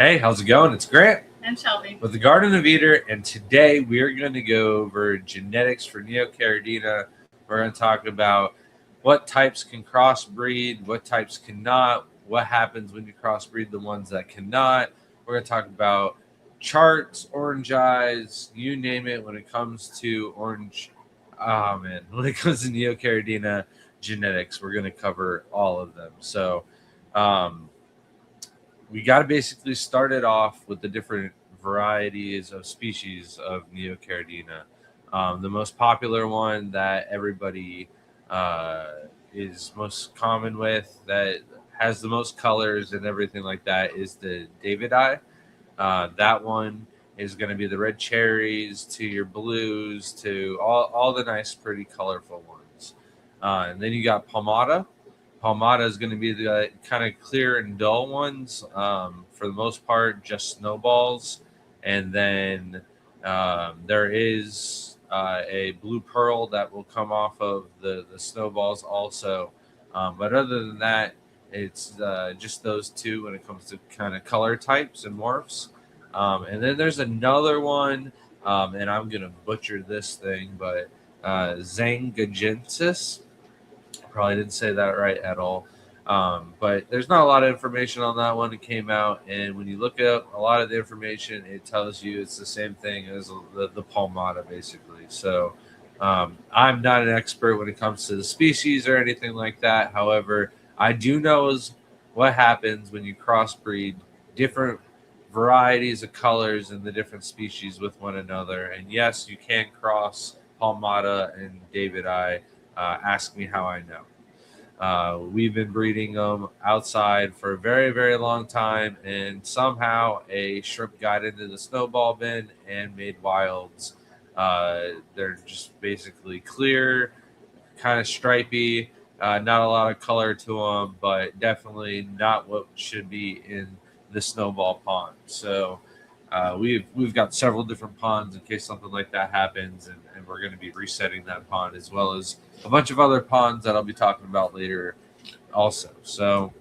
Hey, how's it going? It's Grant And Shelby. with the Garden of Eater, and today we are going to go over genetics for Neocaridina. We're going to talk about what types can crossbreed, what types cannot, what happens when you crossbreed the ones that cannot. We're going to talk about charts, orange eyes, you name it when it comes to orange. Oh man, when it comes to Neocaridina genetics, we're going to cover all of them. Um, we got to basically start it off with the different varieties of species of Neocaridina. The most popular one that everybody uh, is most common with, that has the most colors and everything like that, is the David Eye. That one is going to be the red cherries to your blues to all the nice, pretty, colorful ones. And then you got Palmata. Palmata is going to be the kind of clear and dull ones. For the most part, just snowballs. And then there is a blue pearl that will come off of the snowballs also. But other than that, it's just those two when it comes to kind of color types and morphs. And then there's another one, and I'm going to butcher this thing, but Zangagensis. Probably didn't say that right at all. But there's not a lot of information on that one. It came out, and when you look up a lot of the information, it tells you it's the same thing as the Palmata, basically. So I'm not an expert when it comes to the species or anything like that. However, I do know is what happens when you crossbreed different varieties of colors in the different species with one another. And yes, you can cross Palmata and David Eye. Ask me how I know. We've been breeding them outside for a very, very long time, and somehow a shrimp got into the snowball bin and made wilds. They're just basically clear, kind of stripy, not a lot of color to them, but definitely not what should be in the snowball pond. So we've got several different ponds in case something like that happens, and we're going to be resetting that pond as well as a bunch of other ponds that I'll be talking about later also. So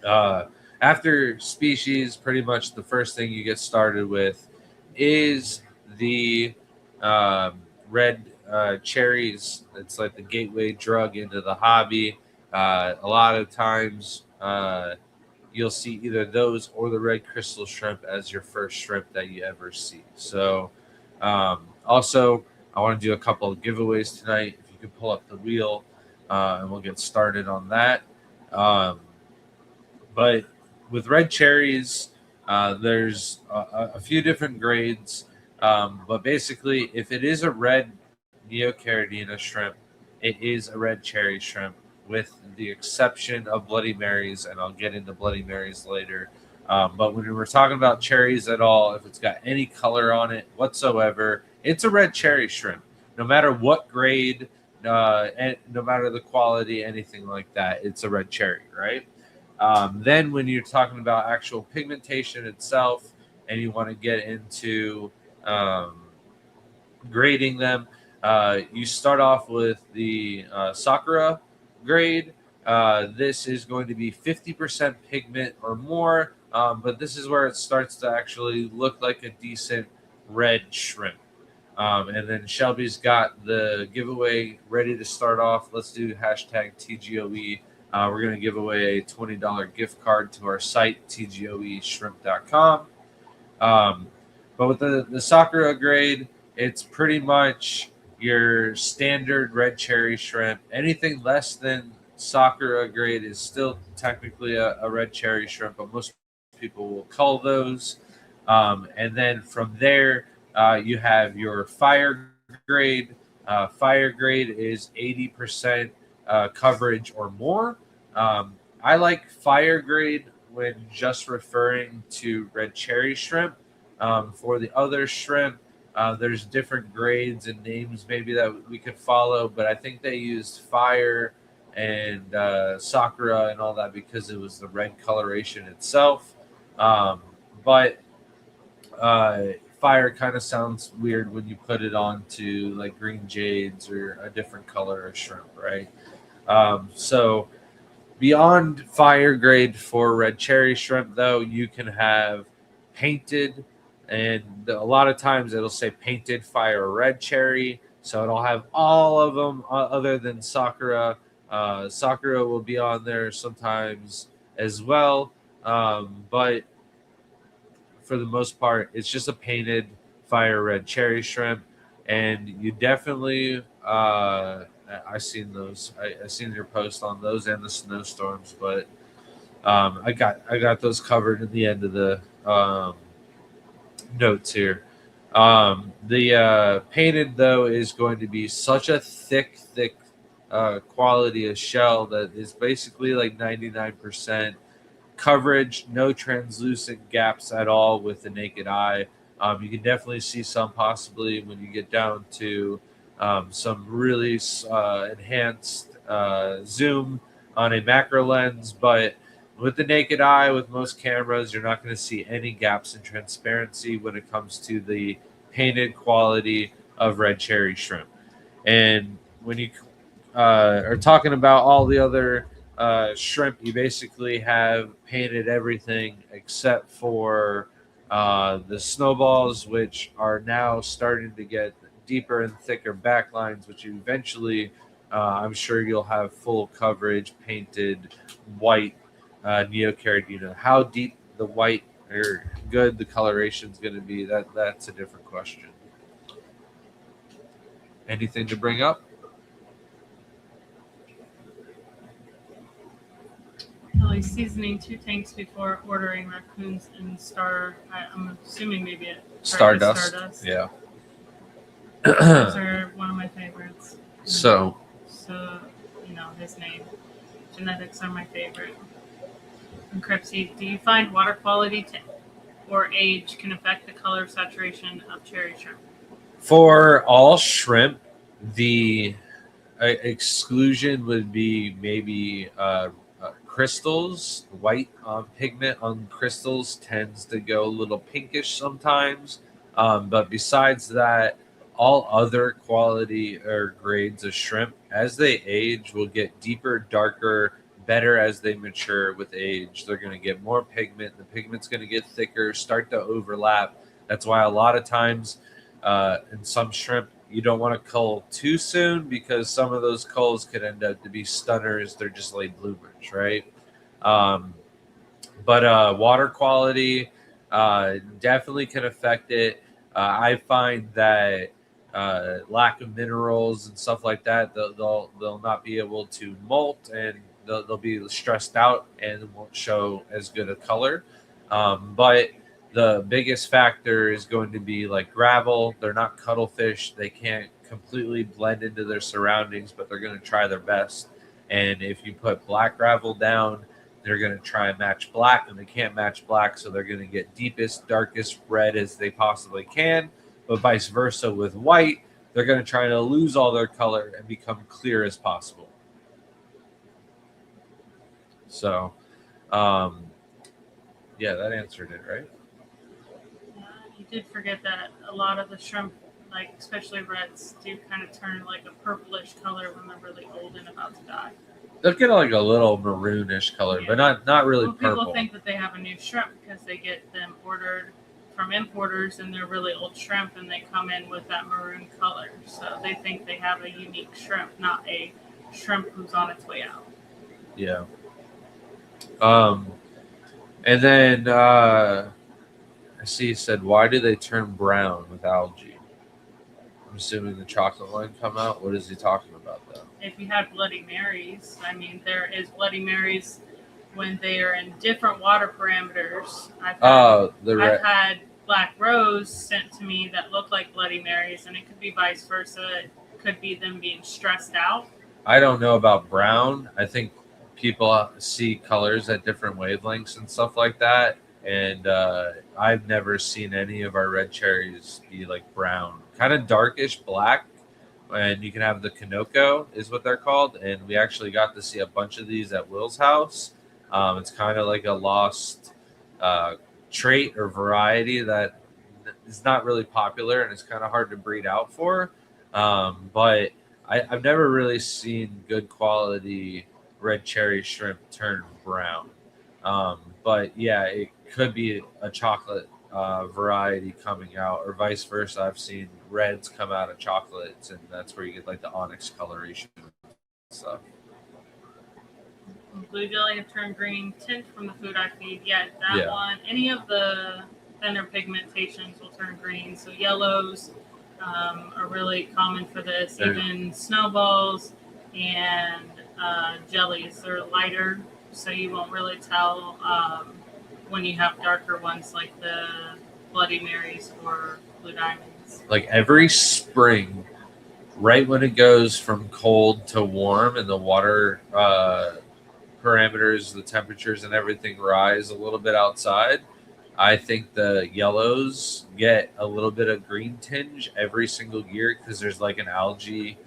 uh, after species, pretty much the first thing you get started with is the red cherries. It's like the gateway drug into the hobby. A lot of times, you'll see either those or the red crystal shrimp as your first shrimp that you ever see. So, also, I want to do a couple of giveaways tonight. If you could pull up the wheel, and we'll get started on that. Um, but with red cherries, there's a few different grades. But basically, if it is a red Neocaridina shrimp, it is a red cherry shrimp, with the exception of Bloody Marys, and I'll get into Bloody Marys later. But when we're talking about cherries at all, if it's got any color on it whatsoever, it's a red cherry shrimp. No matter what grade, and no matter the quality, anything like that, it's a red cherry, right? Then, when you're talking about actual pigmentation itself, and you want to get into um, grading them, you start off with the Sakura grade. This is going to be 50% pigment or more, but this is where it starts to actually look like a decent red shrimp. And then Shelby's got the giveaway ready to start off. Let's do hashtag TGOE. We're going to give away a $20 gift card to our site, tgoeshrimp.com. Um, but with the Sakura grade, it's pretty much your standard red cherry shrimp. Anything less than Sakura grade is still technically a red cherry shrimp, but most people will cull those. And then from there, you have your fire grade. Fire grade is 80% coverage or more. I like fire grade when just referring to red cherry shrimp. For the other shrimp, there's different grades and names maybe that we could follow, but I think they used fire and sakura and all that because it was the red coloration itself. Um, but fire kind of sounds weird when you put it on to like green jades or a different color of shrimp, right? So Beyond fire grade for red cherry shrimp, though, you can have painted, and a lot of times it'll say painted fire red cherry. So it'll have all of them other than Sakura. Sakura will be on there sometimes as well. But for the most part, it's just a painted fire red cherry shrimp. And you definitely, I seen those. I seen your post on those and the snowstorms, but I got those covered in the end of the notes here. The painted though is going to be such a thick quality of shell that is basically like 99% coverage, no translucent gaps at all with the naked eye. You can definitely see some possibly when you get down to some really enhanced zoom on a macro lens, but with the naked eye, with most cameras, you're not going to see any gaps in transparency when it comes to the painted quality of red cherry shrimp. And when you are talking about all the other shrimp, you basically have painted everything except for the snowballs, which are now starting to get deeper and thicker backlines, which eventually I'm sure you'll have full coverage painted white Neocaridina. How deep the white or good the coloration is going to be, that's a different question. Anything to bring up? Really seasoning 2 tanks before ordering raccoons and I'm assuming maybe it Stardust. Yeah. Those are one of my favorites. So His name. Genetics are my favorite. And Cripsy, do you find water quality or age can affect the color saturation of cherry shrimp? For all shrimp, the exclusion would be maybe crystals. White pigment on crystals tends to go a little pinkish sometimes. But besides that, all other quality or grades of shrimp, as they age, will get deeper, darker, better as they mature with age. They're going to get more pigment. The pigment's going to get thicker, start to overlap. That's why a lot of times in some shrimp, you don't want to cull too soon because some of those culls could end up to be stunners. They're just late bloomers, right? Um, but water quality definitely can affect it. I find that lack of minerals and stuff like that, they'll not be able to molt, and they'll be stressed out and won't show as good a color. But the biggest factor is going to be like gravel. They're not cuttlefish. They can't completely blend into their surroundings, but they're going to try their best. And if you put black gravel down, they're going to try and match black, and they can't match black, so they're going to get deepest, darkest red as they possibly can. But vice versa with white, they're going to try to lose all their color and become clear as possible. So, yeah, that answered it, right? You did forget that a lot of the shrimp, like especially reds, do kind of turn like a purplish color when they're really old and about to die. They'll get like a little maroonish color, but not really purple. People think that they have a new shrimp because they get them ordered from importers and they're really old shrimp and they come in with that maroon color. So they think they have a unique shrimp, not a shrimp who's on its way out. Yeah. And then I see you said, why do they turn brown with algae? I'm assuming the chocolate line come out. What is he talking about though? If you had Bloody Marys, I mean, there is Bloody Marys when they are in different water parameters. I've had Black Rose sent to me that look like Bloody Marys, and it could be vice versa. It could be them being stressed out. I don't know about brown. I think people see colors at different wavelengths and stuff like that. And I've never seen any of our red cherries be like brown, kind of darkish black. And you can have the Kanoko is what they're called. And we actually got to see a bunch of these at Will's house. It's kind of like a lost trait or variety that is not really popular and it's kind of hard to breed out for. But I've never really seen good quality red cherry shrimp turn brown. But yeah, it could be a chocolate variety coming out, or vice versa. I've seen reds come out of chocolates, and that's where you get like the onyx coloration and stuff. Blue jelly have turned green tint from the food I feed. Yet that Yeah. one, any of the thinner pigmentations will turn green. So yellows are really common for this. Even snowballs and jellies, they're lighter, so you won't really tell when you have darker ones like the Bloody Marys or Blue Diamonds. Like every spring, right when it goes from cold to warm and the water parameters, the temperatures, and everything rise a little bit outside, I think the yellows get a little bit of green tinge every single year because there's like an algae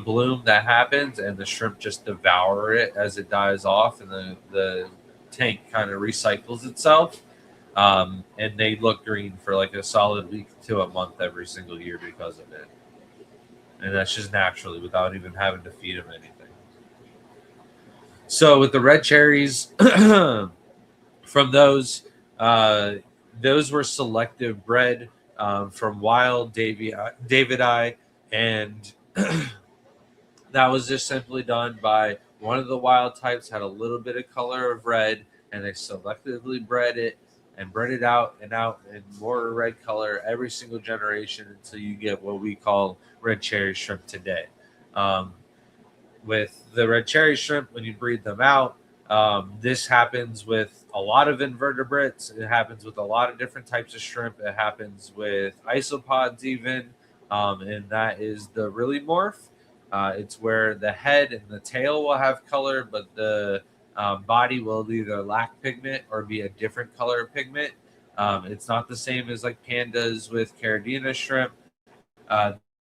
bloom that happens, and the shrimp just devour it as it dies off, and the tank kind of recycles itself. And they look green for like a solid week to a month every single year because of it. And that's just naturally without even having to feed them anything. So with the red cherries, from those were selective bred from wild David I, and that was just simply done by one of the wild types had a little bit of color of red, and they selectively bred it and bred it out and more red color every single generation until you get what we call red cherry shrimp today. Um, with the red cherry shrimp, when you breed them out, this happens with a lot of invertebrates. It happens with a lot of different types of shrimp. It happens with isopods even, and that is the really morph. It's where the head and the tail will have color, but the body will either lack pigment or be a different color of pigment. It's not the same as like pandas with Caridina shrimp.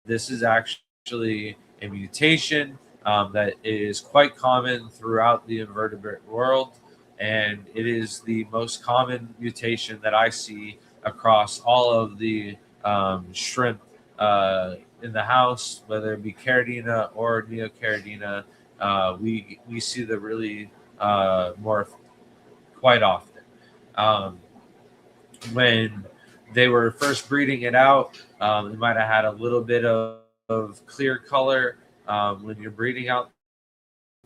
This is actually a mutation that is quite common throughout the invertebrate world, and it is the most common mutation that I see across all of the shrimp in the house, whether it be Caridina or Neocaridina. We see the really more quite often. Um, when they were first breeding it out, it might have had a little bit of clear color. When you're breeding out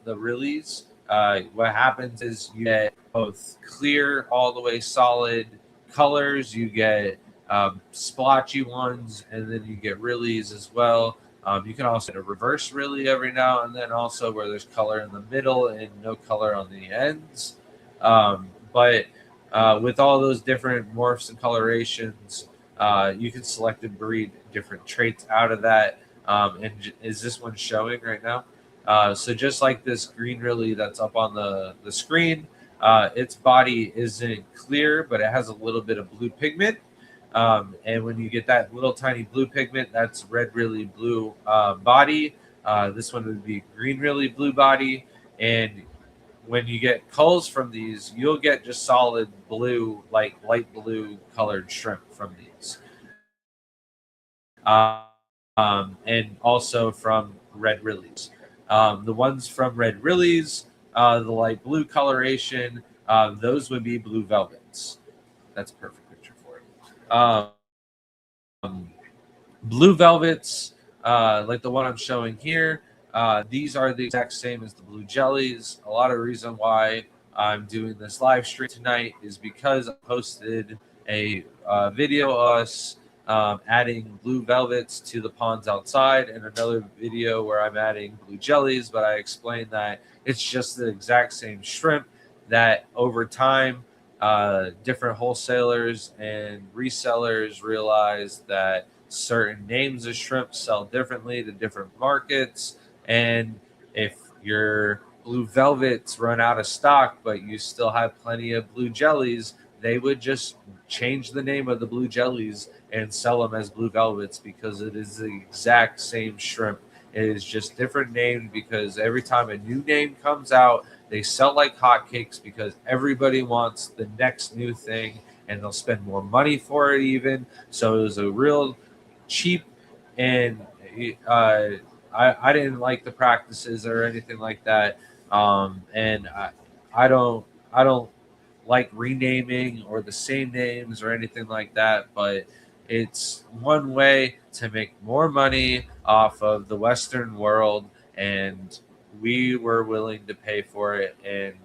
the release, what happens is you get both clear, all the way solid colors. You get splotchy ones, and then you get release as well. You can also get a reverse really every now and then, also where there's color in the middle and no color on the ends. But with all those different morphs and colorations, you can select and breed different traits out of that. Is this one showing right now? So just like this green really that's up on the screen, its body isn't clear, but it has a little bit of blue pigment. And when you get that little tiny blue pigment, that's red really blue body. This one would be green really blue body. And when you get culls from these, you'll get just solid blue, like light blue colored shrimp from these. And also from red rilleys. The ones from red rilleys, the light blue coloration, those would be blue velvets. That's a perfect picture for it. Blue velvets, like the one I'm showing here, these are the exact same as the blue jellies. A lot of reason why I'm doing this live stream tonight is because I posted a video of us adding blue velvets to the ponds outside, and another video where I'm adding blue jellies, but I explained that it's just the exact same shrimp that over time different wholesalers and resellers realized that certain names of shrimp sell differently to different markets. And if your blue velvets run out of stock, but you still have plenty of blue jellies, they would just change the name of the blue jellies and sell them as blue velvets because it is the exact same shrimp. It is just different named because every time a new name comes out, they sell like hotcakes because everybody wants the next new thing and they'll spend more money for it even. So it was a real cheap, and I didn't like the practices or anything like that. And I don't like renaming or the same names or anything like that, but it's one way to make more money off of the Western world, and we were willing to pay for it and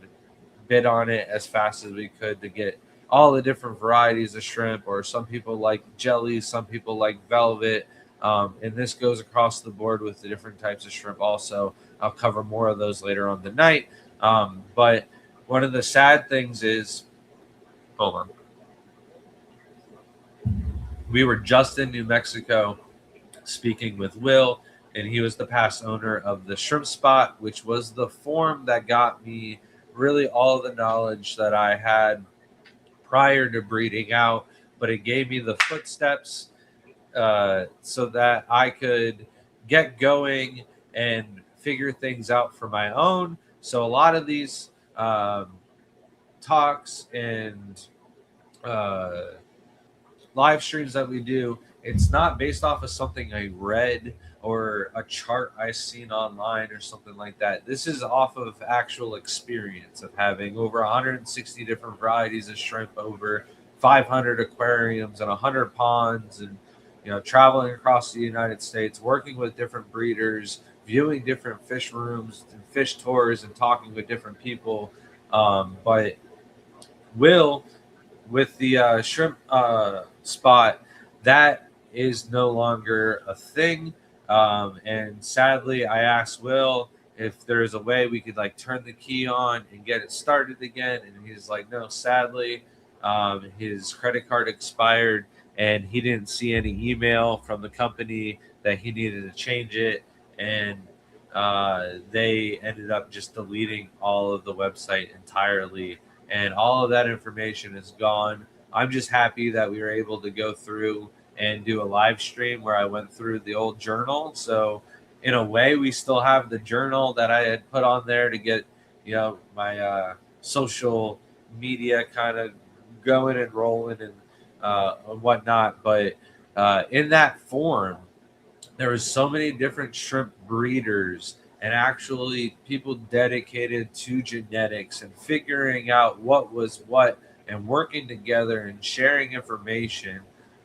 bid on it as fast as we could to get all the different varieties of shrimp. Or some people like jelly, some people like velvet, and this goes across the board with the different types of shrimp. Also, I'll cover more of those later on tonight. But one of the sad things is, hold on, we were just in New Mexico speaking with Will, and he was the past owner of the Shrimp Spot, which was the form that got me really all the knowledge that I had prior to breeding out, but it gave me the footsteps so that I could get going and figure things out for my own. So a lot of these talks and uh, live streams that we do, it's not based off of something I read or a chart I seen online or something like that. This is off of actual experience of having over 160 different varieties of shrimp, over 500 aquariums and 100 ponds, and traveling across the United States, working with different breeders, viewing different fish rooms and fish tours, and talking with different people. But Will, with the shrimp spot, that is no longer a thing. And sadly, I asked Will if there's a way we could like turn the key on and get it started again, and he's like, no, sadly, his credit card expired, and he didn't see any email from the company that he needed to change it, and they ended up just deleting all of the website entirely, and all of that information is gone. I'm just happy that we were able to go through and do a live stream where I went through the old journal. So, in a way, we still have the journal that I had put on there to get, my social media kind of going and rolling and whatnot. But in that form, there was so many different shrimp breeders and actually people dedicated to genetics and figuring out what was what and working together and sharing information.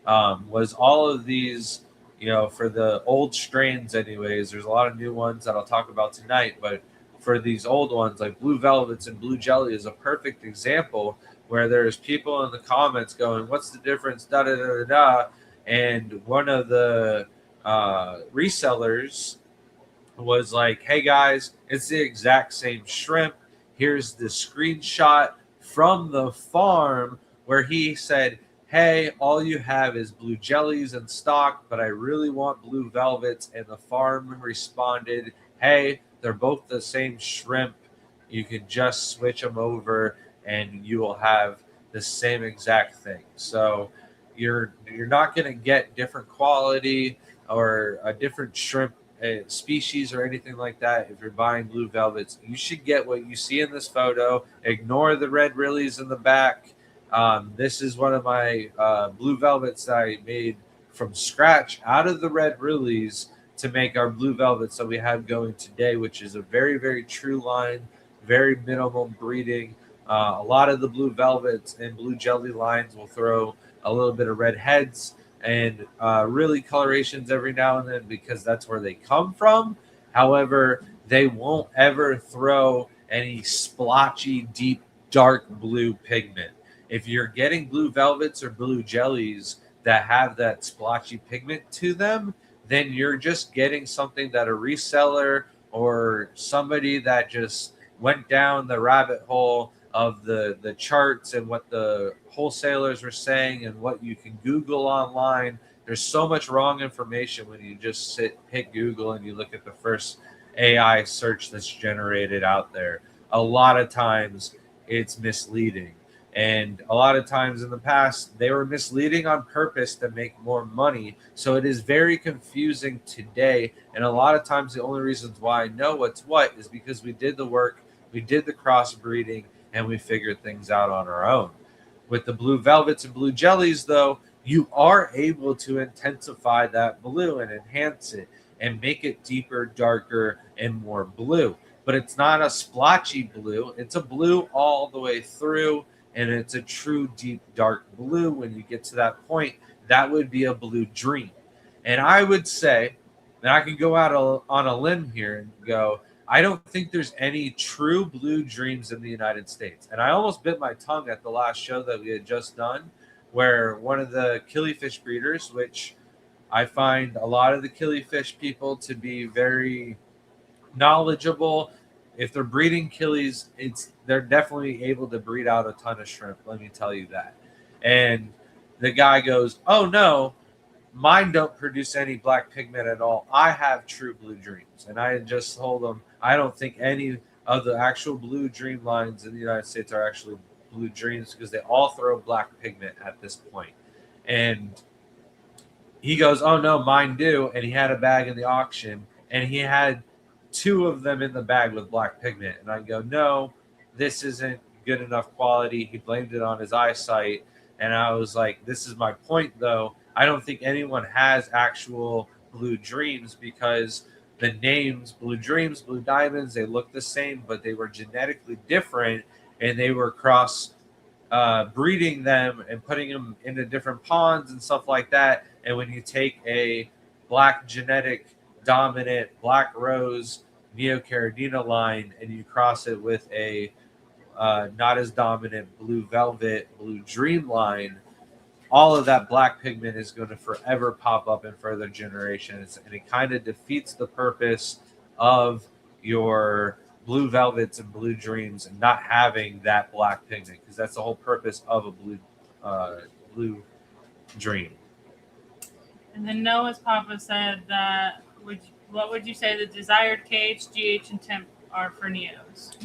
Was all of these, for the old strains anyways. There's a lot of new ones that I'll talk about tonight, but for these old ones like blue velvets and blue jelly is a perfect example where there's people in the comments going, what's the difference, da da da da da. And one of the resellers was like, hey guys, it's the exact same shrimp. Here's the screenshot from the farm where he said, hey, all you have is blue jellies in stock, but I really want blue velvets. And the farm responded, hey, they're both the same shrimp. You can just switch them over and you will have the same exact thing. So you're not going to get different quality or a different shrimp species or anything like that. If you're buying blue velvets, you should get what you see in this photo. Ignore the red rillies in the back. This is one of my blue velvets that I made from scratch out of the red rillies to make our blue velvets that we have going today, which is a very, very true line, very minimal breeding. A lot of the blue velvets and blue jelly lines will throw a little bit of red heads and really colorations every now and then because that's where they come from. However, they won't ever throw any splotchy, deep, dark blue pigment. If you're getting blue velvets or blue jellies that have that splotchy pigment to them, then you're just getting something that a reseller or somebody that just went down the rabbit hole of the charts and what the wholesalers were saying and what you can Google online. There's so much wrong information when you just hit Google and you look at the first AI search that's generated out there. A lot of times it's misleading. And a lot of times in the past, they were misleading on purpose to make more money. So it is very confusing today. And a lot of times, the only reasons why I know what's what is because we did the work, we did the crossbreeding, and we figured things out on our own. With the blue velvets and blue jellies, though, you are able to intensify that blue and enhance it and make it deeper, darker, and more blue. but it's not a splotchy blue. It's a blue all the way through, and it's a true deep dark blue. When you get to that point, that would be a blue dream. And I would say, and I can go out on a limb here and go, I don't think there's any true blue dreams in the United States. And I almost bit my tongue at the last show that we had just done, where one of the killifish breeders, which I find a lot of the killifish people to be very knowledgeable. If they're breeding killies, they're definitely able to breed out a ton of shrimp. Let me tell you that. And the guy goes, "Oh no, mine don't produce any black pigment at all. I have true blue dreams." And I just told him I don't think any of the actual blue dream lines in the United States are actually blue dreams because they all throw black pigment at this point. And he goes, "Oh no, mine do." And he had a bag in the auction, and he had two of them in the bag with black pigment. And I go, "No, this isn't good enough quality." He blamed it on his eyesight. And I was like, this is my point, though. I don't think anyone has actual blue dreams because the names Blue Dreams, Blue Diamonds, they look the same, but they were genetically different, and they were cross breeding them and putting them into different ponds and stuff like that. And when you take a black genetic dominant black rose Neocaridina line and you cross it with a not as dominant blue velvet blue dream line, all of that black pigment is going to forever pop up in further generations, and it kind of defeats the purpose of your blue velvets and blue dreams and not having that black pigment, because that's the whole purpose of a blue dream. And then Noah's papa said that what would you say the desired KH, GH, and temp are for Neos?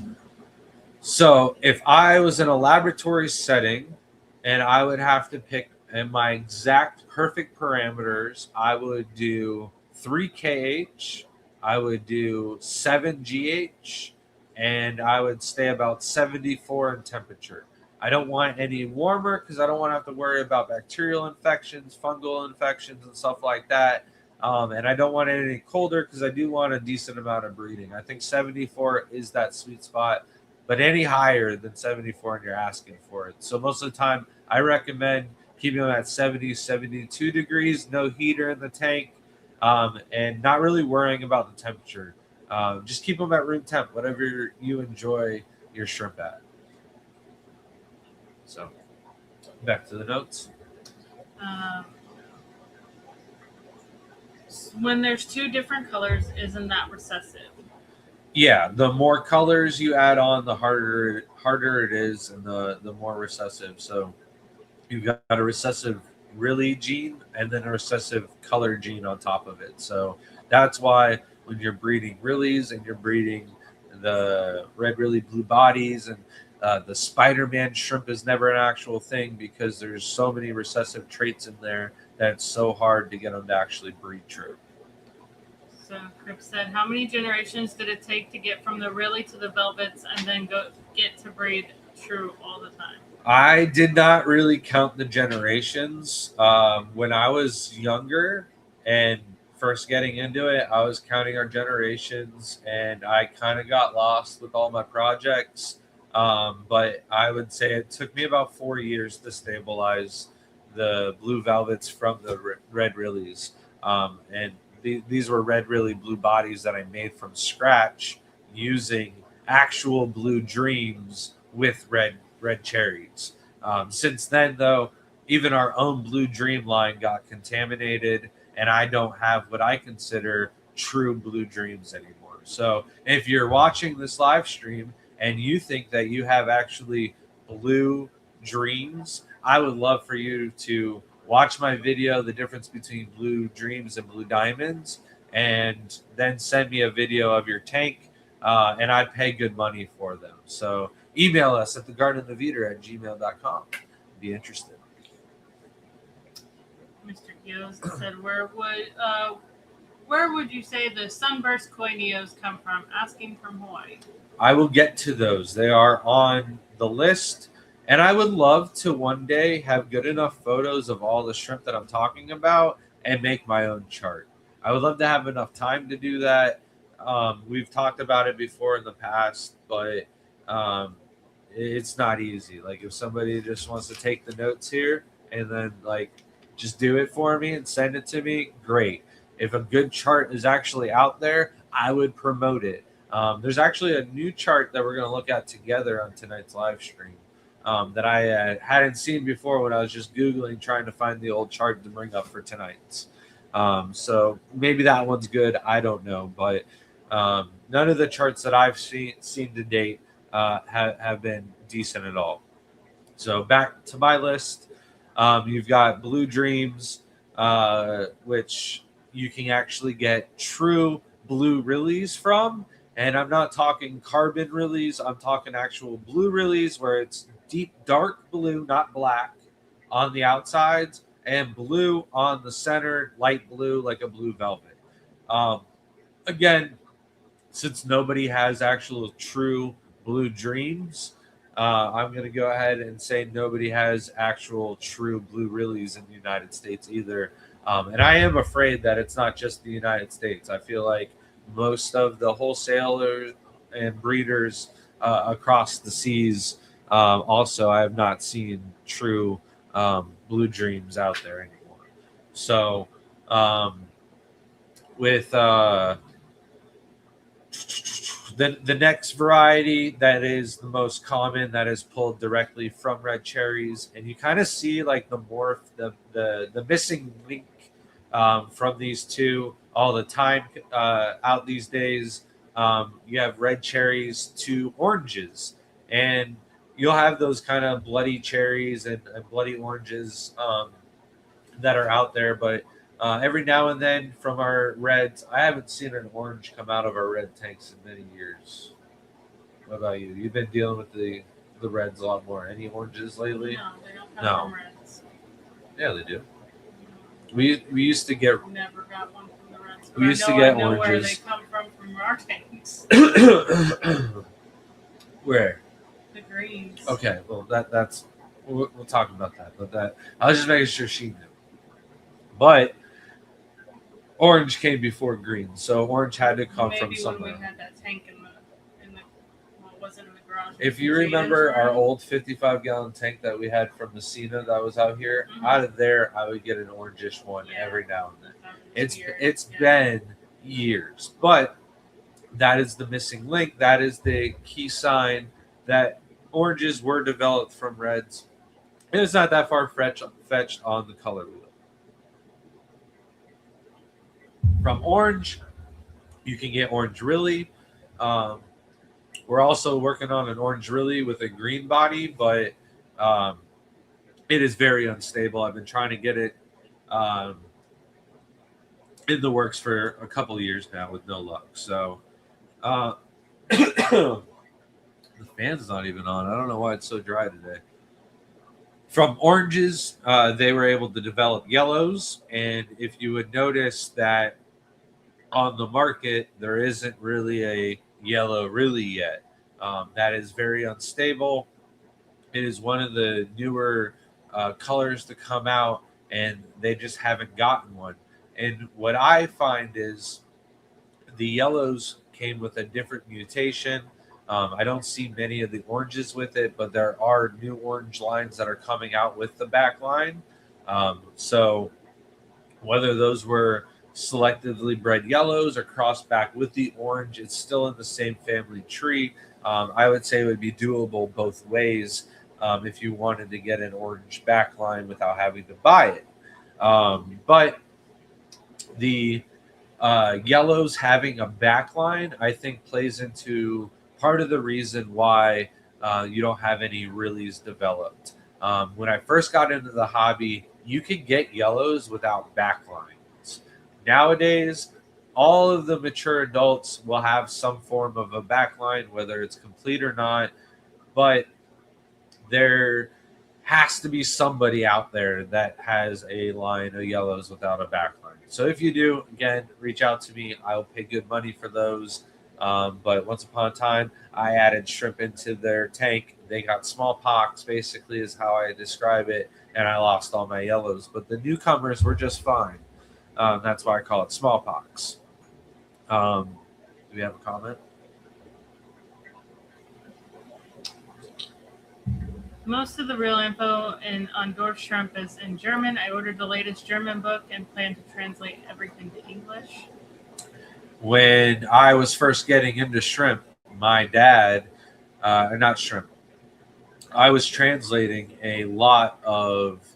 So if I was in a laboratory setting and I would have to pick in my exact perfect parameters, I would do 3 KH, I would do 7 GH, and I would stay about 74 in temperature. I don't want any warmer because I don't want to have to worry about bacterial infections, fungal infections, and stuff like that. And I don't want it any colder because I do want a decent amount of breeding. I think 74 is that sweet spot, but any higher than 74 and you're asking for it. So most of the time, I recommend keeping them at 70, 72 degrees, no heater in the tank, and not really worrying about the temperature. Just keep them at room temp, whatever you enjoy your shrimp at. So back to the notes. When there's two different colors, isn't that recessive? Yeah, the more colors you add on, the harder it is, and the more recessive. So you've got a recessive really gene and then a recessive color gene on top of it. So that's why when you're breeding Rillies and you're breeding the red Rilly blue bodies and the Spider-Man shrimp is never an actual thing because there's so many recessive traits in there that it's so hard to get them to actually breed true. So Crip said, how many generations did it take to get from the Rilly to the Velvets and then get to breed true all the time? I did not really count the generations. When I was younger and first getting into it, I was counting our generations, and I kind of got lost with all my projects. But I would say it took me about 4 years to stabilize the blue velvets from the red Rillies. And these were red Rilly blue bodies that I made from scratch using actual blue dreams with red cherries. Since then, though, even our own blue dream line got contaminated, and I don't have what I consider true blue dreams anymore. So if you're watching this live stream and you think that you have actually blue dreams, I would love for you to watch my video, the difference between blue dreams and blue diamonds, and then send me a video of your tank, and I pay good money for them. So email us at thegardenofeater@gmail.com. Be interested. Mr. Gios said, where would you say the sunburst koi neos come from? Asking from Hawaii. I will get to those. They are on the list. And I would love to one day have good enough photos of all the shrimp that I'm talking about and make my own chart. I would love to have enough time to do that. We've talked about it before in the past, but um, it's not easy. Like if somebody just wants to take the notes here and then like just do it for me and send it to me, great. If a good chart is actually out there, I would promote it. There's actually a new chart that we're going to look at together on tonight's live stream that I hadn't seen before when I was just Googling trying to find the old chart to bring up for tonight's. So maybe that one's good. I don't know. But none of the charts that I've seen to date have been decent at all. So back to my list, you've got Blue Dreams, which you can actually get true blue release from. And I'm not talking carbon release, I'm talking actual blue release where it's deep dark blue, not black, on the outsides, and blue on the center, light blue, like a blue velvet. Um, Again, since nobody has actual true blue dreams, I'm going to go ahead and say nobody has actual true blue realies in the United States either. And I am afraid that it's not just the United States. I feel like most of the wholesalers and breeders across the seas also, I have not seen true blue dreams out there anymore. So, um, with the next variety that is the most common that is pulled directly from red cherries, and you kind of see like the morph, the missing link from these two all the time out these days. You have red cherries to oranges, and you'll have those kind of bloody cherries and bloody oranges that are out there, but every now and then from our reds, I haven't seen an orange come out of our red tanks in many years. What about you? You've been dealing with the reds a lot more. Any oranges lately? No, they don't come No. from Reds. Yeah, they do. We used to get Never got one from the Reds. We used to get I know where they oranges. come from our tanks. where? The greens. Okay, well that's we'll talk about that. But that I was just making sure she knew. But orange came before green, so orange had to come from somewhere. Maybe when we had that tank in the well, was it in the garage? If you remember our old 55-gallon tank that we had from Messina that was out here, out of there I would get an orangish one every now and then. It's been years, but that is the missing link. That is the key sign that oranges were developed from reds. And it's not that far fetched on the color wheel. From orange, you can get orange really. We're also working on an orange really with a green body, but it is very unstable. I've been trying to get it in the works for a couple of years now with no luck. So the fan's not even on. I don't know why it's so dry today. From oranges, they were able to develop yellows, and if you would notice that on the market, there isn't really a yellow really yet. That is very unstable. It is one of the newer colors to come out, and they just haven't gotten one. And what I find is the yellows came with a different mutation. I don't see many of the oranges with it, but there are new orange lines that are coming out with the back line. So whether those were selectively bred yellows or crossed back with the orange, it's still in the same family tree. I would say it would be doable both ways if you wanted to get an orange backline without having to buy it. But the yellows having a backline, I think, plays into part of the reason why you don't have any reallys developed. When I first got into the hobby, you could get yellows without backlines. Nowadays, all of the mature adults will have some form of a backline, whether it's complete or not. But there has to be somebody out there that has a line of yellows without a backline. So if you do, again, reach out to me. I'll pay good money for those. But once upon a time, I added shrimp into their tank. They got smallpox, basically, is how I describe it, and I lost all my yellows. But the newcomers were just fine. That's why I call it smallpox. Do we have a comment? Most of the real info on Dorf shrimp is in German. I ordered the latest German book and plan to translate everything to English. When I was first getting into shrimp, my dad, not shrimp, I was translating a lot of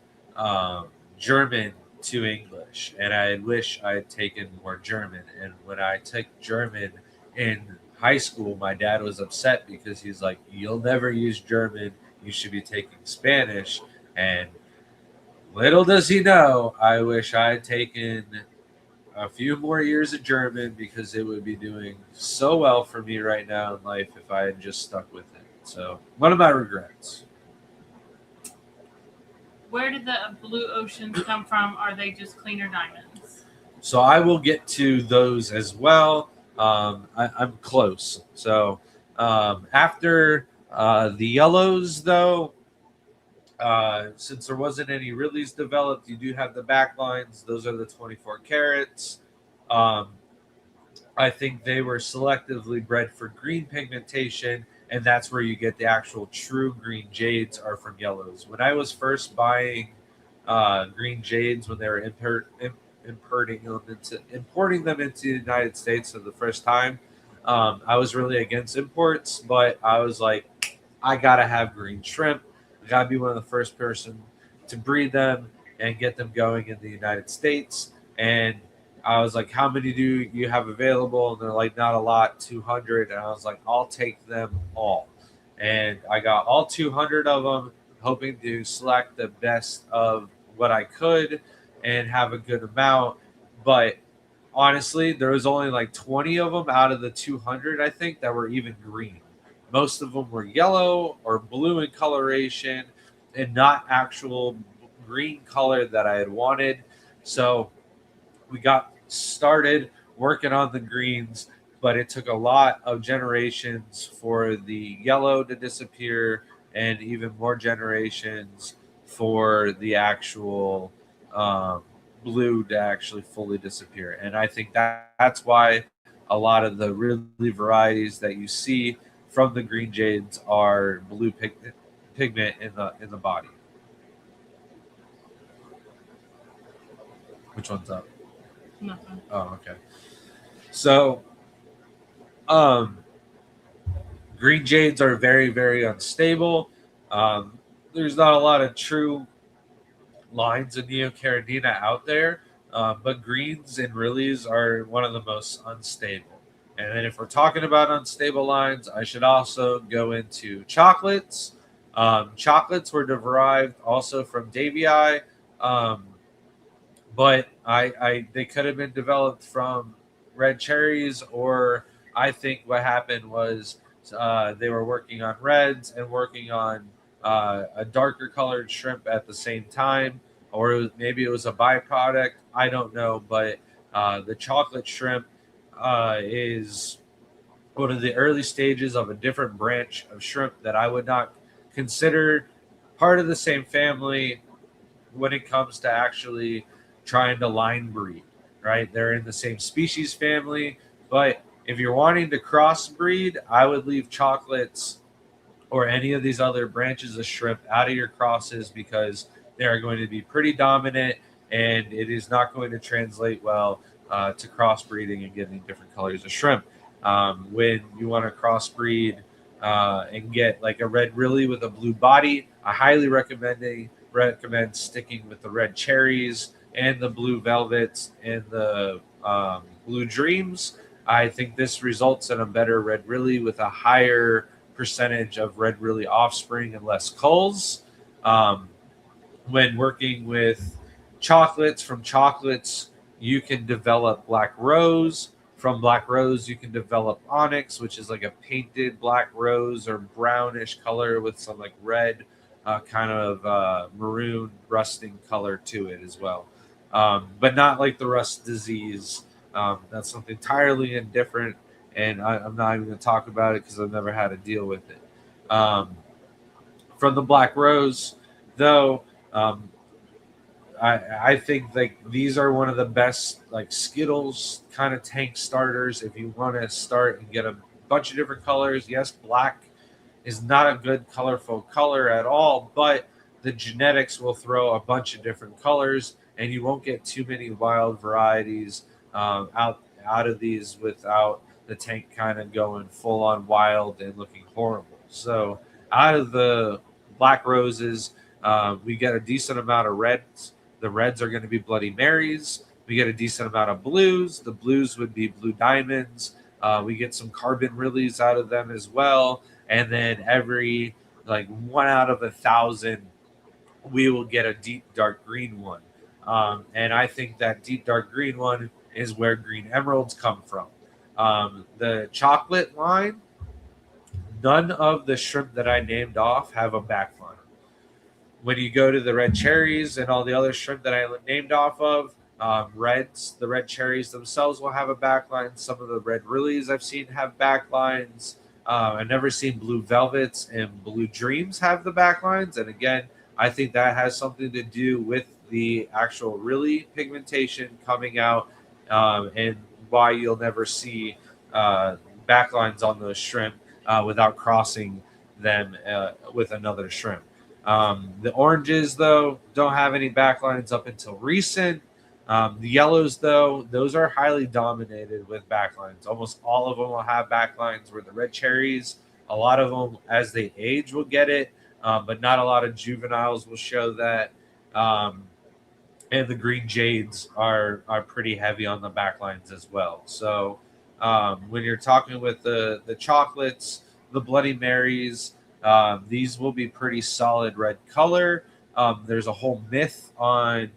German to English, and I wish I had taken more German. And when I took German in high school, my dad was upset because he's like, "You'll never use German. You should be taking Spanish." And little does he know, I wish I had taken a few more years of German because it would be doing so well for me right now in life if I had just stuck with it. So, one of my regrets. Where did the blue oceans come from? Are they just cleaner diamonds? So I will get to those as well. I'm close. So after the yellows, though, since there wasn't any Ridleys developed, you do have the backlines. Those are the 24 carats. Um, I think they were selectively bred for green pigmentation, and that's where you get the actual true green jades are from yellows. When I was first buying green jades when they were importing them into the United States for the first time, I was really against imports, but I was like, I gotta have green shrimp. I gotta be one of the first person to breed them and get them going in the United States. And I was like, how many do you have available? And they're like, not a lot, 200. And I was like, I'll take them all. And I got all 200 of them, hoping to select the best of what I could and have a good amount. But honestly, there was only like 20 of them out of the 200, I think, that were even green. Most of them were yellow or blue in coloration and not actual green color that I had wanted. So we got started working on the greens, but it took a lot of generations for the yellow to disappear and even more generations for the actual um, blue to actually fully disappear. And I think that's why a lot of the Ridley varieties that you see from the green jades are blue pigment in the body. Which one's up? Nothing. Oh, okay. So Um, green jades are very, very unstable. Um, there's not a lot of true lines of Neocaridina out there, but greens and Rillies are one of the most unstable. And then if we're talking about unstable lines, I should also go into chocolates. Chocolates were derived also from Davii, um, but they could have been developed from red cherries, or I think what happened was they were working on reds and working on a darker colored shrimp at the same time, or maybe it was a byproduct. I don't know, but the chocolate shrimp is one of the early stages of a different branch of shrimp that I would not consider part of the same family when it comes to actually trying to line breed, right? They're in the same species family, but if you're wanting to crossbreed, I would leave chocolates or any of these other branches of shrimp out of your crosses because they are going to be pretty dominant and it is not going to translate well to crossbreeding and getting different colors of shrimp. When you want to crossbreed and get like a red Rilly with a blue body, I highly recommend sticking with the red cherries and the blue velvets and the blue dreams. I think this results in a better red Rilly with a higher percentage of red Rilly offspring and less culls. Um, when working with chocolates, from chocolates, you can develop black rose. From black rose, you can develop onyx, which is like a painted black rose or brownish color with some like red, kind of maroon rusting color to it as well. But not like the rust disease. That's something entirely indifferent, and I'm not even going to talk about it because I've never had to deal with it. Um, from the black rose, though, um, I think like these are one of the best like Skittles kind of tank starters if you want to start and get a bunch of different colors. Yes, black is not a good colorful color at all, but the genetics will throw a bunch of different colors, and you won't get too many wild varieties out of these without the tank kind of going full on wild and looking horrible. So out of the black roses, we get a decent amount of reds. The reds are going to be Bloody Marys. We get a decent amount of blues. The blues would be blue diamonds. We get some carbon lilies out of them as well, and then every like 1 out of 1,000 we will get a deep dark green one, and I think that deep dark green one is where green emeralds come from. The chocolate line, none of the shrimp that I named off have a backline. When you go to the red cherries and all the other shrimp that I named off of, reds, the red cherries themselves will have a backline. Some of the red lilies I've seen have backlines. I've never seen blue velvets and blue dreams have the backlines. And again, I think that has something to do with the actual really pigmentation coming out, and why you'll never see uh, backlines on those shrimp without crossing them with another shrimp. The oranges, though, don't have any backlines up until recent. The yellows, though, those are highly dominated with backlines. Almost all of them will have backlines. Where the red cherries, a lot of them, as they age, will get it, but not a lot of juveniles will show that. Um, and the green jades are pretty heavy on the backlines as well. So when you're talking with the chocolates, the Bloody Marys, these will be pretty solid red color. There's a whole myth on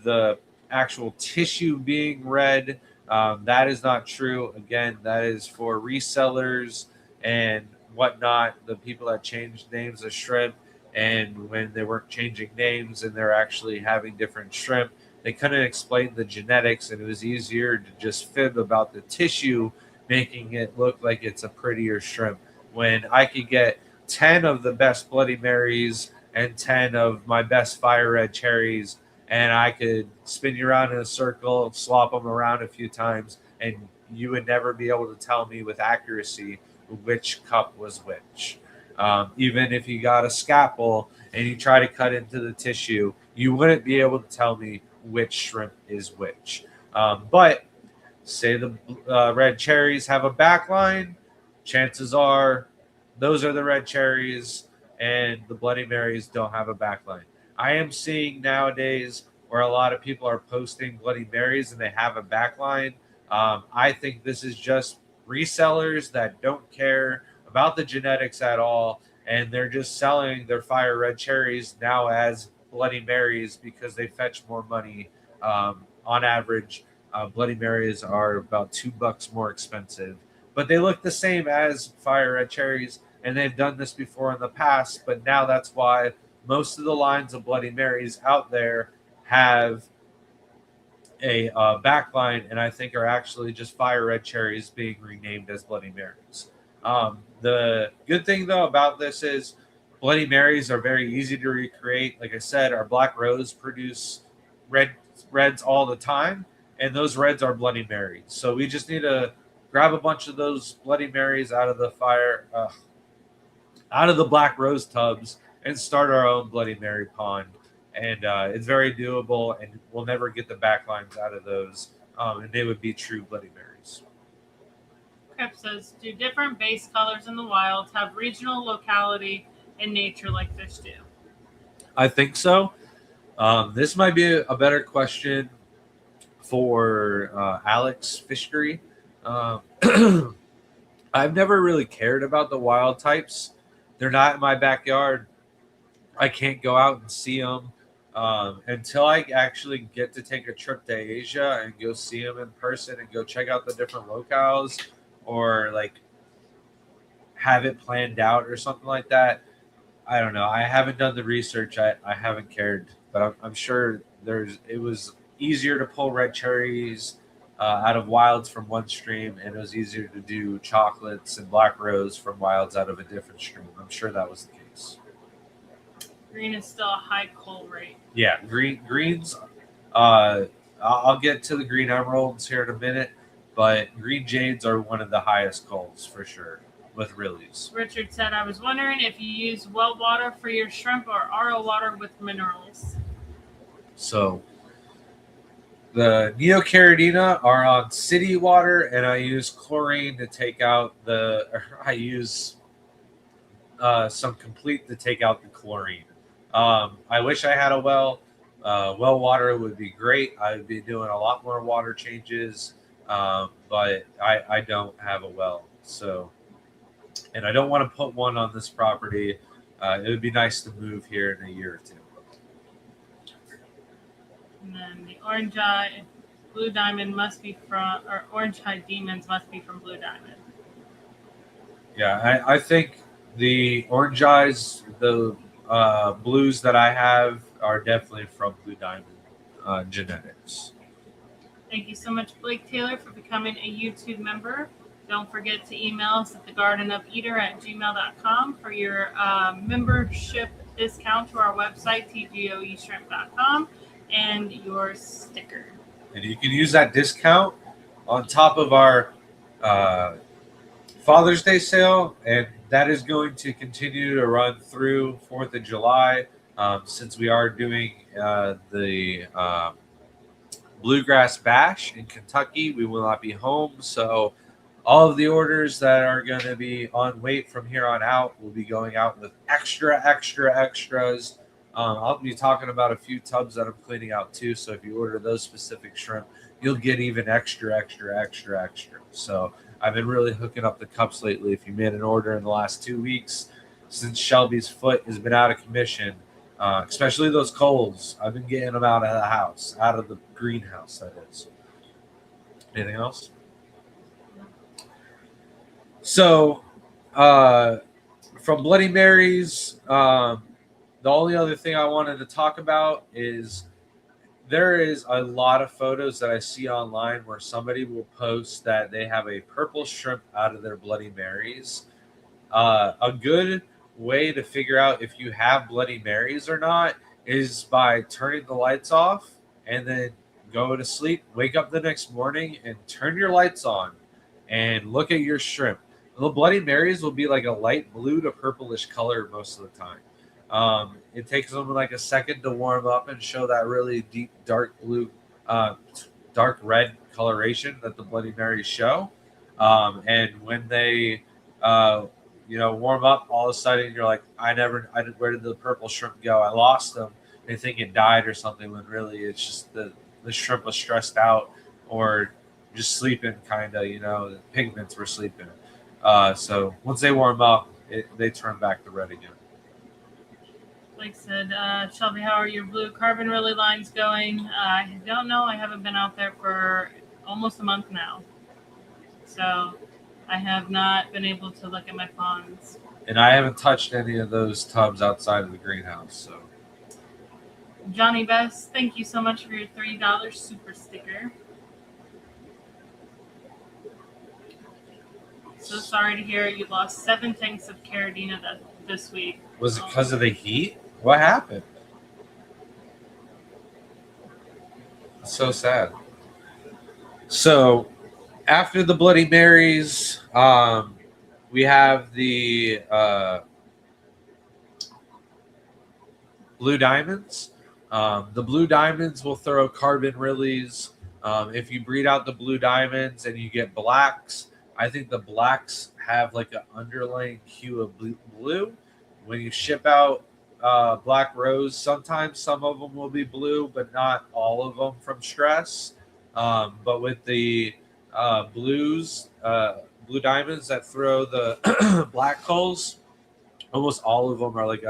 the actual tissue being red. That is not true. Again, that is for resellers and whatnot. The people that changed names of shrimp, and when they weren't changing names and they're actually having different shrimp, they couldn't explain the genetics, and it was easier to just fib about the tissue, making it look like it's a prettier shrimp. When I could get 10 of the best Bloody Marys and 10 of my best fire red cherries, and I could spin you around in a circle, swap them around a few times, and you would never be able to tell me with accuracy which cup was which. Even if you got a scalpel and you try to cut into the tissue, you wouldn't be able to tell me which shrimp is which. But say the red cherries have a backline, chances are those are the red cherries, and the Bloody Marys don't have a backline. I am seeing nowadays where a lot of people are posting Bloody Marys and they have a backline. I think this is just resellers that don't care about the genetics at all, and they're just selling their fire red cherries now as Bloody Marys because they fetch more money. On average, Bloody Marys are about $2 more expensive, but they look the same as fire red cherries, and they've done this before in the past. But now that's why most of the lines of Bloody Marys out there have a backline, and I think are actually just fire red cherries being renamed as Bloody Marys. The good thing though about this is Bloody Marys are very easy to recreate. Like I said, our Black Rose produce red reds all the time, and those reds are Bloody Marys. So we just need to grab a bunch of those Bloody Marys out of the out of the Black Rose tubs and start our own Bloody Mary pond. And it's very doable, and we'll never get the backlines out of those. And they would be true Bloody Marys. Crep says, do different base colors in the wild have regional locality in nature like fish do? I think so. This might be a better question for Alex Fishery. Uh, I've never really cared about the wild types. They're not in my backyard. I can't go out and see them until I actually get to take a trip to Asia and go see them in person and go check out the different locales, or like have it planned out or something like that. I don't know. I haven't done the research. I haven't cared, but I'm sure it was easier to pull red cherries out of wilds from one stream, and it was easier to do chocolates and black rose from wilds out of a different stream. I'm sure that was the case. Green is still a high cull rate. Yeah, greens. I'll get to the green emeralds here in a minute, but green jades are one of the highest culls for sure with Rillies. Richard said, I was wondering if you use well water for your shrimp or RO water with minerals. So the Neocaridina are on city water, and I use chlorine to take out I use some complete to take out the chlorine. I wish I had a well. Well water would be great. I would be doing a lot more water changes, but I don't have a well. So, and I don't want to put one on this property. It would be nice to move here in a year or two. And then the orange eye, blue diamond must be from, or orange eye demons must be from blue diamond. Yeah, I think the orange eyes, the blues that I have are definitely from Blue Diamond Genetics. Thank you so much, Blake Taylor, for becoming a YouTube member. Don't forget to email us at thegardenofelater@gmail.com for your membership discount to our website, tgoeshrimp.com, and your sticker. And you can use that discount on top of our Father's Day sale, and that is going to continue to run through 4th of July since we are doing the Bluegrass Bash in Kentucky. We will not be home, so all of the orders that are going to be on weight from here on out will be going out with extras. I'll be talking about a few tubs that I'm cleaning out too, so if you order those specific shrimp, you'll get even extra. So I've been really hooking up the cups lately. If you made an order in the last 2 weeks, since Shelby's foot has been out of commission, especially those coals, I've been getting them out of the house, out of the greenhouse, that is. Anything else? So, from Bloody Marys, the only other thing I wanted to talk about is there is a lot of photos that I see online where somebody will post that they have a purple shrimp out of their Bloody Marys. A good way to figure out if you have Bloody Marys or not is by turning the lights off and then go to sleep, wake up the next morning and turn your lights on and look at your shrimp. The Bloody Marys will be like a light blue to purplish color most of the time. It takes them like a second to warm up and show that really deep, dark blue, dark red coloration that the Bloody Marys show. And when they, warm up, all of a sudden you're like, where did the purple shrimp go? I lost them. They think it died or something, when really it's just the shrimp was stressed out or just sleeping, kind of, the pigments were sleeping. So once they warm up, they turn back to red again. Like said, Shelby, how are your blue carbon Rilly lines going? I don't know. I haven't been out there for almost a month now. So I have not been able to look at my ponds. And I haven't touched any of those tubs outside of the greenhouse. So, Johnny Best, thank you so much for your $3 super sticker. So sorry to hear you lost 7 tanks of Caridina this week. Was it because of the heat? What happened? It's so sad. So after the Bloody Marys, we have the Blue Diamonds. The Blue Diamonds will throw carbon Rillies. If you breed out the Blue Diamonds and you get blacks, I think the blacks have like an underlying hue of blue. When you ship out Black Rose, sometimes some of them will be blue, but not all of them from stress. But with the Blue Diamonds that throw the black culls, almost all of them are like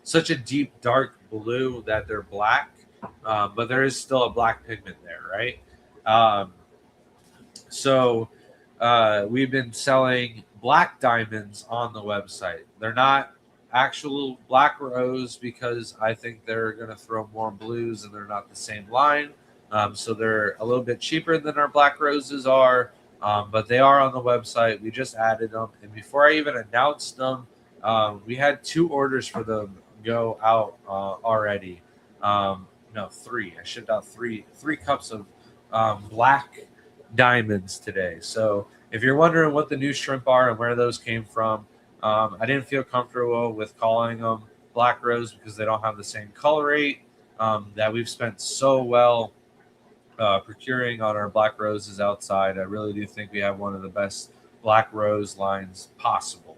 such a deep dark blue that they're black, but there is still a black pigment there, right? So we've been selling black diamonds on the website. They're not actual Black Rose because I think they're going to throw more blues and they're not the same line. So they're a little bit cheaper than our Black Roses are, but they are on the website. We just added them. And before I even announced them, we had 2 orders for them go out already. No, three. I shipped out three cups of black diamonds today. So if you're wondering what the new shrimp are and where those came from, I didn't feel comfortable with calling them black rose because they don't have the same color rate that we've spent so well procuring on our black roses outside. I really do think we have one of the best black rose lines possible.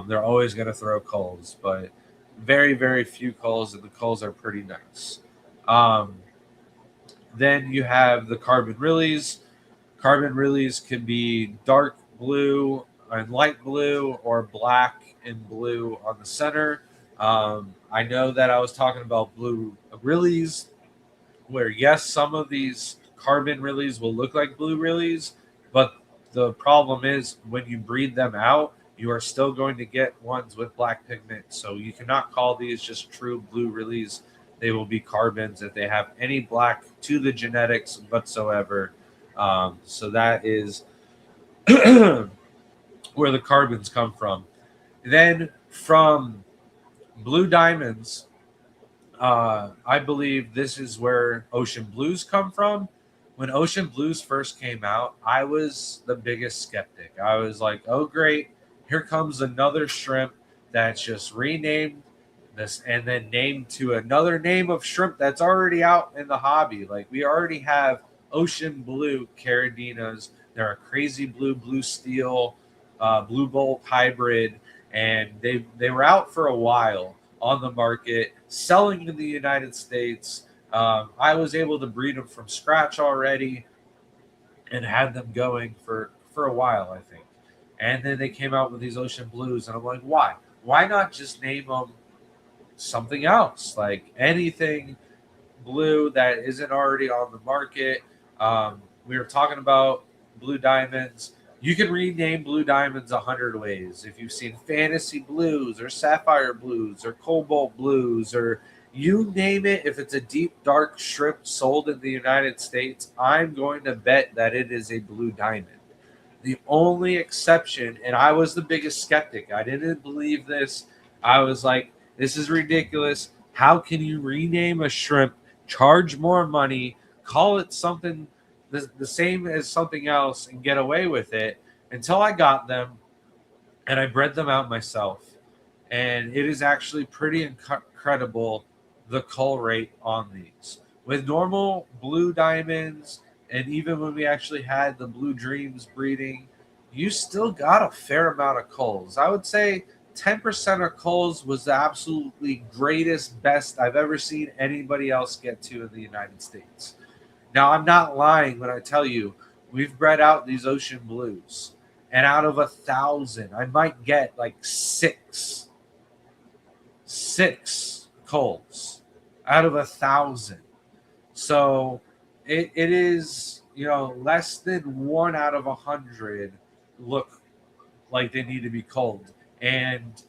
They're always going to throw culls, but very, very few culls, and the culls are pretty nice. Um, then you have the carbon rillies. Carbon rillies can be dark blue and light blue, or black and blue on the center. I know that I was talking about blue rillies where yes, some of these carbon rillies will look like blue rillies, but the problem is when you breed them out, you are still going to get ones with black pigment. So you cannot call these just true blue rillies. They will be carbons if they have any black to the genetics whatsoever. So that is where the carbons come from. Then from blue diamonds, I believe this is where ocean blues come from. When ocean blues first came out, I was the biggest skeptic. I was like, "Oh, great! Here comes another shrimp that's just renamed this and then named to another name of shrimp that's already out in the hobby. Like we already have ocean blue caridinas. They're a crazy blue steel, blue bolt hybrid, and they were out for a while on the market, selling in the United States. I was able to breed them from scratch already and had them going for a while, I think. And then they came out with these ocean blues, and I'm like, why? Why not just name them something else, like anything blue that isn't already on the market? We were talking about blue diamonds. You can rename blue diamonds 100 ways. If you've seen fantasy blues or sapphire blues or cobalt blues or you name it, if it's a deep dark shrimp sold in the United States, I'm going to bet that it is a blue diamond. The only exception, and I was the biggest skeptic, I didn't believe this. I was like, this is ridiculous. How can you rename a shrimp, charge more money, call it something the same as something else, and get away with it? Until I got them and I bred them out myself. And it is actually pretty incredible the cull rate on these. With normal blue diamonds, and even when we actually had the blue dreams breeding, you still got a fair amount of culls. I would say 10% of culls was the absolutely greatest, best I've ever seen anybody else get to in the United States. Now, I'm not lying when I tell you we've bred out these ocean blues, and out of 1,000, I might get like six culls out of 1,000. So it is, less than 1 out of 100 look like they need to be culled. And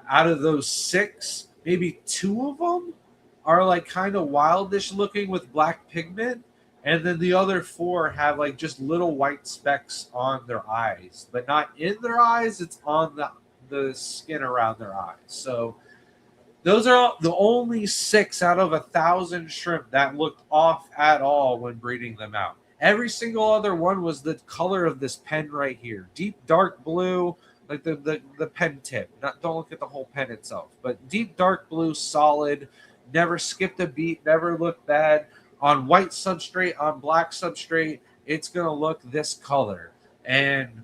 out of those six, maybe two of them are like kind of wildish looking with black pigment. And then the other four have like just little white specks on their eyes, but not in their eyes. It's on the skin around their eyes. So those are the only 6 out of 1,000 shrimp that looked off at all when breeding them out. Every single other one was the color of this pen right here, deep dark blue, like the pen tip. Don't look at the whole pen itself, but deep dark blue, solid, never skipped a beat, never looked bad. On white substrate, on black substrate, it's gonna look this color. And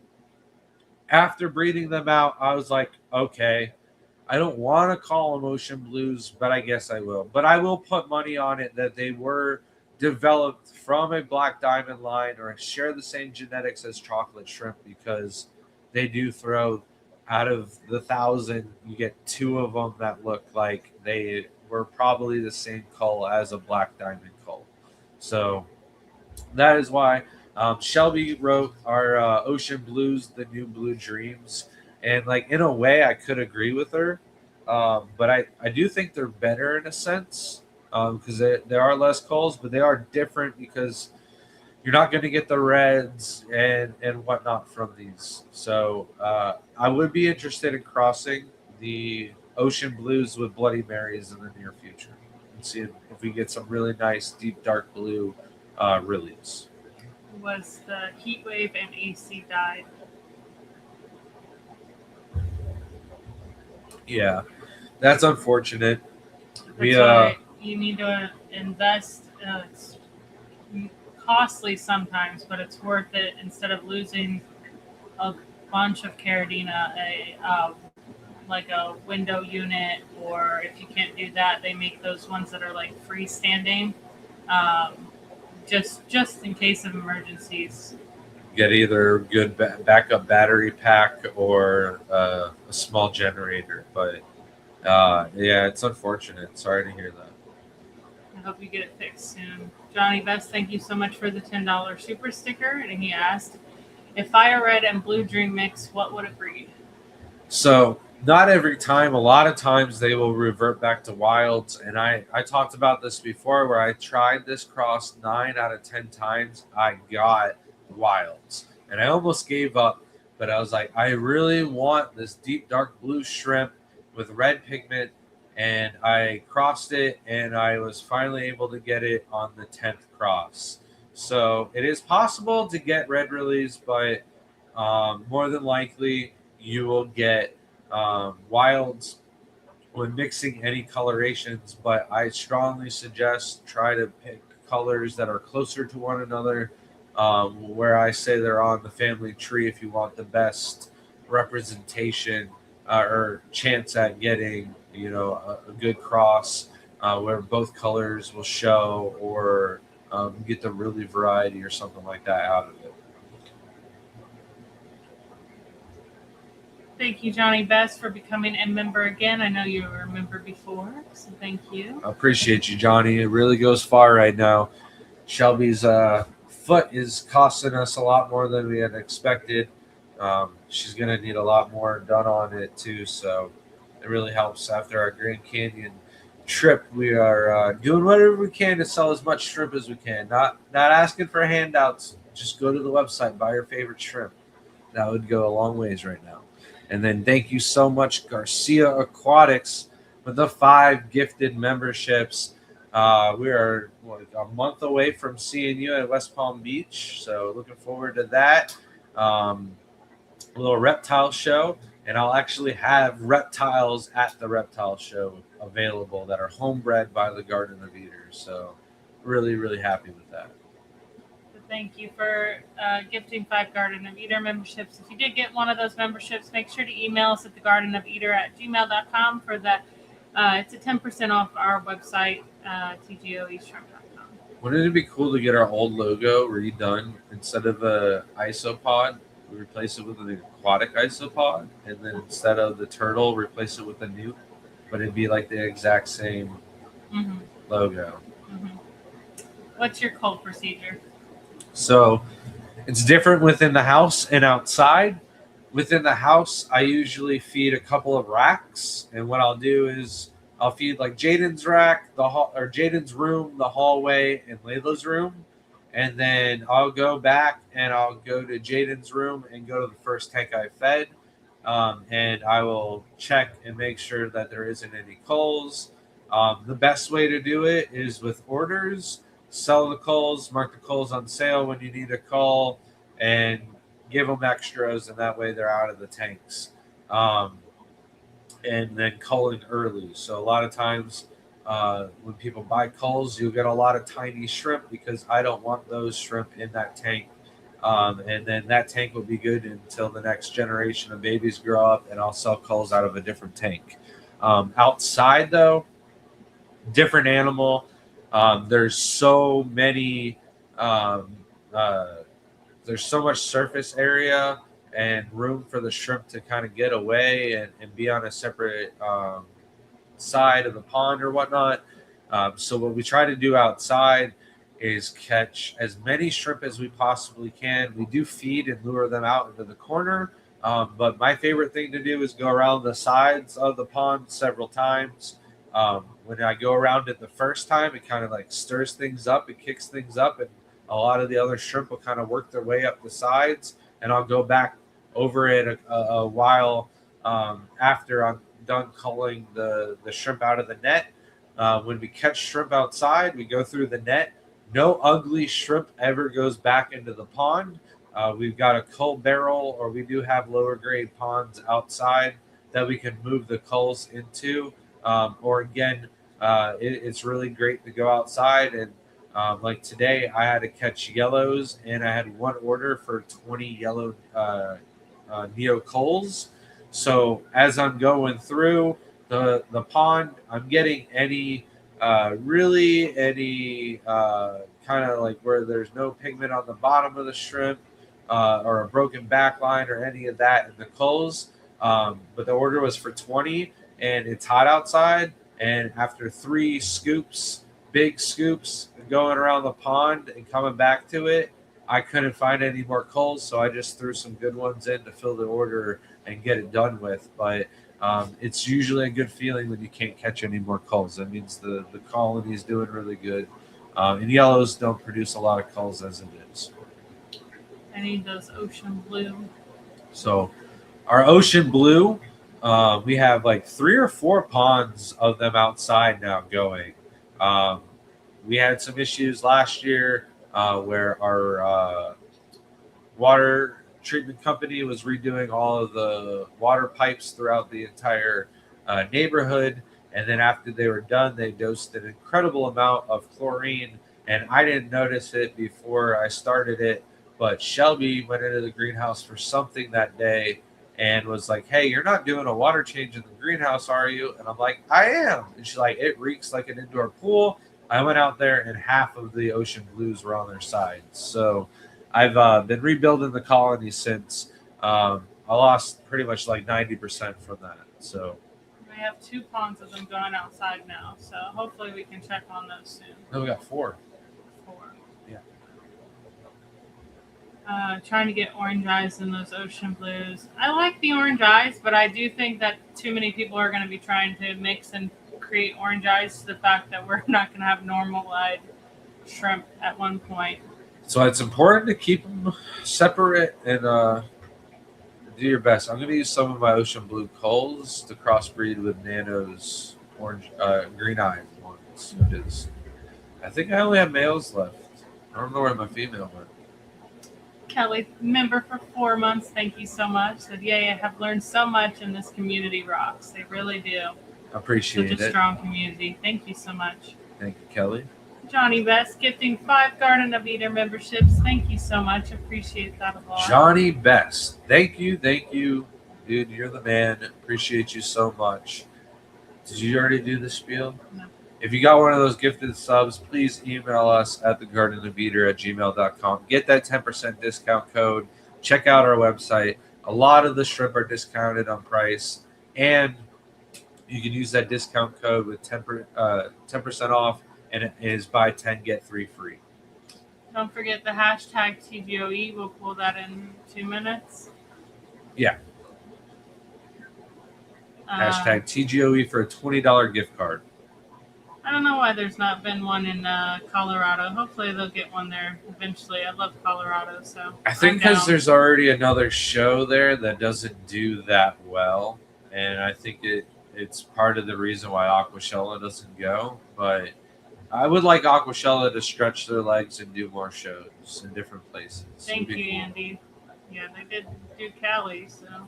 after breeding them out, I was like, okay, I don't want to call them ocean blues, but I guess I will. But I will put money on it that they were developed from a black diamond line or share the same genetics as chocolate shrimp, because they do throw out of the 1,000, you get two of them that look like they were probably the same cull as a black diamond cull. So that is why Shelby wrote our Ocean Blues, the New Blue Dreams, and like in a way, I could agree with her, but I do think they're better in a sense because there are less calls, but they are different because you're not going to get the reds and whatnot from these. So I would be interested in crossing the ocean blues with Bloody Marys in the near future and see if we get some really nice deep dark blue release. Was the heat wave and AC died? Yeah, that's unfortunate. That's why you need to invest. It's costly sometimes, but it's worth it instead of losing a bunch of Caridina, like a window unit, or if you can't do that, they make those ones that are like freestanding, um, just in case of emergencies. Get either good backup battery pack or a small generator, but yeah, it's unfortunate. Sorry to hear that. I hope you get it fixed soon. Johnny Best, thank you so much for the $10 super sticker. And he asked, if Fire Red and Blue Dream mix, what would it breed? So not every time. A lot of times they will revert back to wilds, and I talked about this before where I tried this cross 9 out of 10 times. I got wilds, and I almost gave up, but I was like, I really want this deep dark blue shrimp with red pigment, and I crossed it, and I was finally able to get it on the 10th cross. So it is possible to get red release, but more than likely you will get wilds when mixing any colorations, but I strongly suggest try to pick colors that are closer to one another, where I say they're on the family tree if you want the best representation or chance at getting a good cross where both colors will show, or get the really variety or something like that out of it. Thank you, Johnny Best, for becoming a member again. I know you were a member before, so thank you. I appreciate you, Johnny. It really goes far right now. Shelby's foot is costing us a lot more than we had expected. She's going to need a lot more done on it too, so it really helps. After our Grand Canyon trip, we are doing whatever we can to sell as much shrimp as we can. Not asking for handouts. Just go to the website, buy your favorite shrimp. That would go a long ways right now. And then thank you so much, Garcia Aquatics, with the 5 gifted memberships. We are a month away from seeing you at West Palm Beach, so looking forward to that. A little reptile show, and I'll actually have reptiles at the reptile show available that are homebred by the Garden of Eaters. So really, really happy with that. Thank you for gifting 5 Garden of Eater memberships. If you did get one of those memberships, make sure to email us at thegardenofeater@gmail.com for that. It's a 10% off our website, tgoeshrimp.com. Wouldn't it be cool to get our old logo redone? Instead of a isopod, we replace it with an aquatic isopod, and then instead of the turtle, replace it with a newt, but it'd be like the exact same logo. Mm-hmm. What's your cold procedure? So it's different within the house and outside. Within the house, I usually feed a couple of racks, and what I'll do is I'll feed like Jaden's rack, or Jaden's room, the hallway, and Layla's room, and then I'll go back and I'll go to Jaden's room and go to the first tank I fed, and I will check and make sure that there isn't any culls. The best way to do it is with orders. Sell the culls, mark the culls on sale when you need a cull, and give them extras, and that way they're out of the tanks. And then culling early. So a lot of times when people buy culls, you'll get a lot of tiny shrimp because I don't want those shrimp in that tank. And then that tank will be good until the next generation of babies grow up, and I'll sell culls out of a different tank. Outside, though, different animal. There's so many, there's so much surface area and room for the shrimp to kind of get away and be on a separate side of the pond or whatnot. So what we try to do outside is catch as many shrimp as we possibly can. We do feed and lure them out into the corner. But my favorite thing to do is go around the sides of the pond several times. When I go around it the first time, it kind of like stirs things up, it kicks things up, and a lot of the other shrimp will kind of work their way up the sides, and I'll go back over it a while after I'm done culling the shrimp out of the net. When we catch shrimp outside, we go through the net. No ugly shrimp ever goes back into the pond. We've got a cull barrel, or we do have lower grade ponds outside that we can move the culls into. Or again, it's really great to go outside and like today, I had to catch yellows, and I had one order for 20 yellow Neocols. So as I'm going through the pond, I'm getting any really any kind of like where there's no pigment on the bottom of the shrimp or a broken back line or any of that in the culls. But the order was for 20, and it's hot outside. And after 3 scoops, big scoops, going around the pond and coming back to it, I couldn't find any more culls, so I just threw some good ones in to fill the order and get it done with. But it's usually a good feeling when you can't catch any more culls. That means the colony is doing really good. And yellows don't produce a lot of culls as it is. I need those ocean blue. So our ocean blue, we have like 3 or 4 ponds of them outside now going. We had some issues last year where our water treatment company was redoing all of the water pipes throughout the entire neighborhood. And then after they were done, they dosed an incredible amount of chlorine. And I didn't notice it before I started it. But Shelby went into the greenhouse for something that day and was like, "Hey, you're not doing a water change in the greenhouse, are you?" And I'm like, "I am." And she's like, "It reeks like an indoor pool." I went out there and half of the ocean blues were on their sides. So I've been rebuilding the colony since. I lost pretty much like 90% from that. So We have 2 ponds of them going outside now, so hopefully we can check on those soon. no, we got 4. 4. Yeah. Trying to get orange eyes in those ocean blues. I like the orange eyes, but I do think that too many people are going to be trying to mix and create orange eyes to the fact that we're not going to have normal-eyed shrimp at one point. So it's important to keep them separate and do your best. I'm going to use some of my ocean blue culls to crossbreed with Nano's orange, green eye ones. Because I think I only have males left. I don't know where my female went. Kelly, member for 4 months, thank you so much. Said, "Yay, I have learned so much, and this community rocks." They really do. Appreciate it. Such a strong community. Thank you so much. Thank you, Kelly. Johnny Best gifting 5 Garden of Eden memberships. Thank you so much. Appreciate that a lot. Johnny Best. Thank you. Dude, you're the man. Appreciate you so much. Did you already do the spiel? No. If you got one of those gifted subs, please email us at thegardenofeater@gmail.com. Get that 10% discount code. Check out our website. A lot of the shrimp are discounted on price, and you can use that discount code with 10% off, and it is buy 10, get 3 free. Don't forget the hashtag TGOE. We'll pull that in 2 minutes. Yeah. Hashtag TGOE for a $20 gift card. I don't know why there's not been one in Colorado. Hopefully they'll get one there eventually. I love Colorado, so I think because there's already another show there that doesn't do that well, and I think it's part of the reason why Aquashella doesn't go. But I would like Aquashella to stretch their legs and do more shows in different places. Thank you, Andy. Yeah, they did do Cali, so.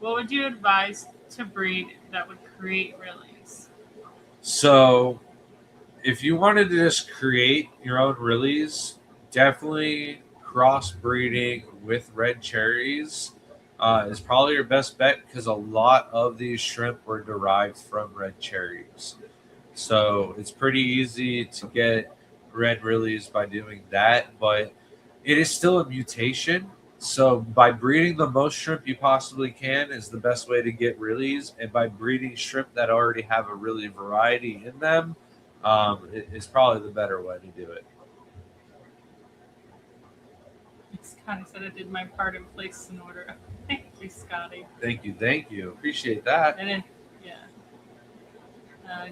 What would you advise to breed that would create release? So, if you wanted to just create your own release, definitely crossbreeding with red cherries is probably your best bet, because a lot of these shrimp were derived from red cherries. So it's pretty easy to get red release by doing that, but it is still a mutation. So by breeding the most shrimp you possibly can is the best way to get release, and by breeding shrimp that already have a really variety in them is probably the better way to do it. Scotty said I did my part in place in order. Thank you, Scotty. Thank you. Appreciate that. And then,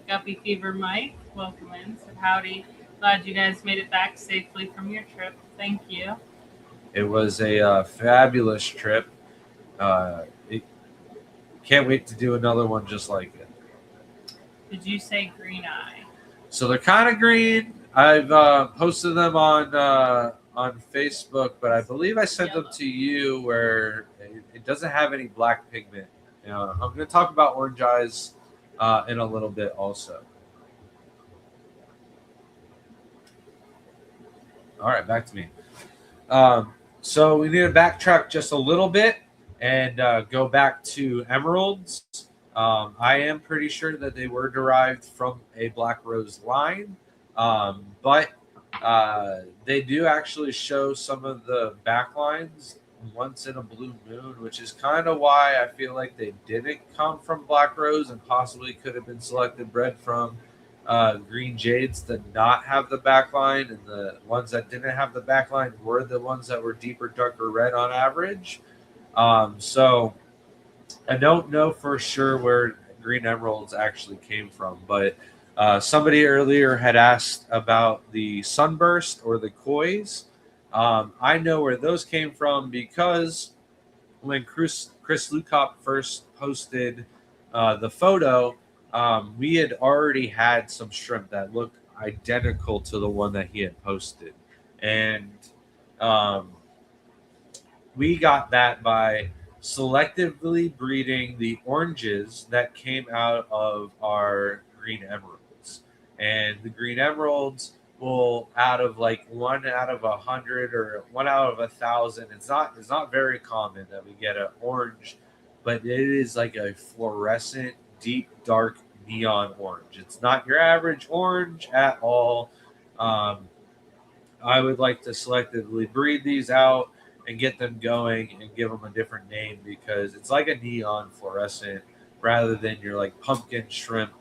Guppy Fever Mike, welcome in. Said howdy. Glad you guys made it back safely from your trip. Thank you. It was a fabulous trip. Can't wait to do another one just like it. Did you say green eye? So they're kind of green. I've posted them on Facebook, but I believe I sent them to you where it doesn't have any black pigment. I'm going to talk about orange eyes in a little bit also. All right, back to me. So we need to backtrack just a little bit and go back to emeralds. I am pretty sure that they were derived from a black rose line, but they do actually show some of the backlines once in a blue moon, which is kind of why I feel like they didn't come from black rose and possibly could have been selected bred from green jades that not have the backline, and the ones that didn't have the backline were the ones that were deeper, darker red on average. So I don't know for sure where green emeralds actually came from, but somebody earlier had asked about the sunburst or the kois. I know where those came from because when Chris Lukop first posted the photo, we had already had some shrimp that looked identical to the one that he had posted, and um, we got that by selectively breeding the oranges that came out of our green emeralds. And the green emeralds will, out of like 1 out of 100 or 1 out of 1,000, it's not very common that we get an orange, but it is like a fluorescent, deep, dark neon orange. It's not your average orange at all. Um, I would like to selectively breed these out and get them going and give them a different name because it's like a neon fluorescent rather than your like pumpkin shrimp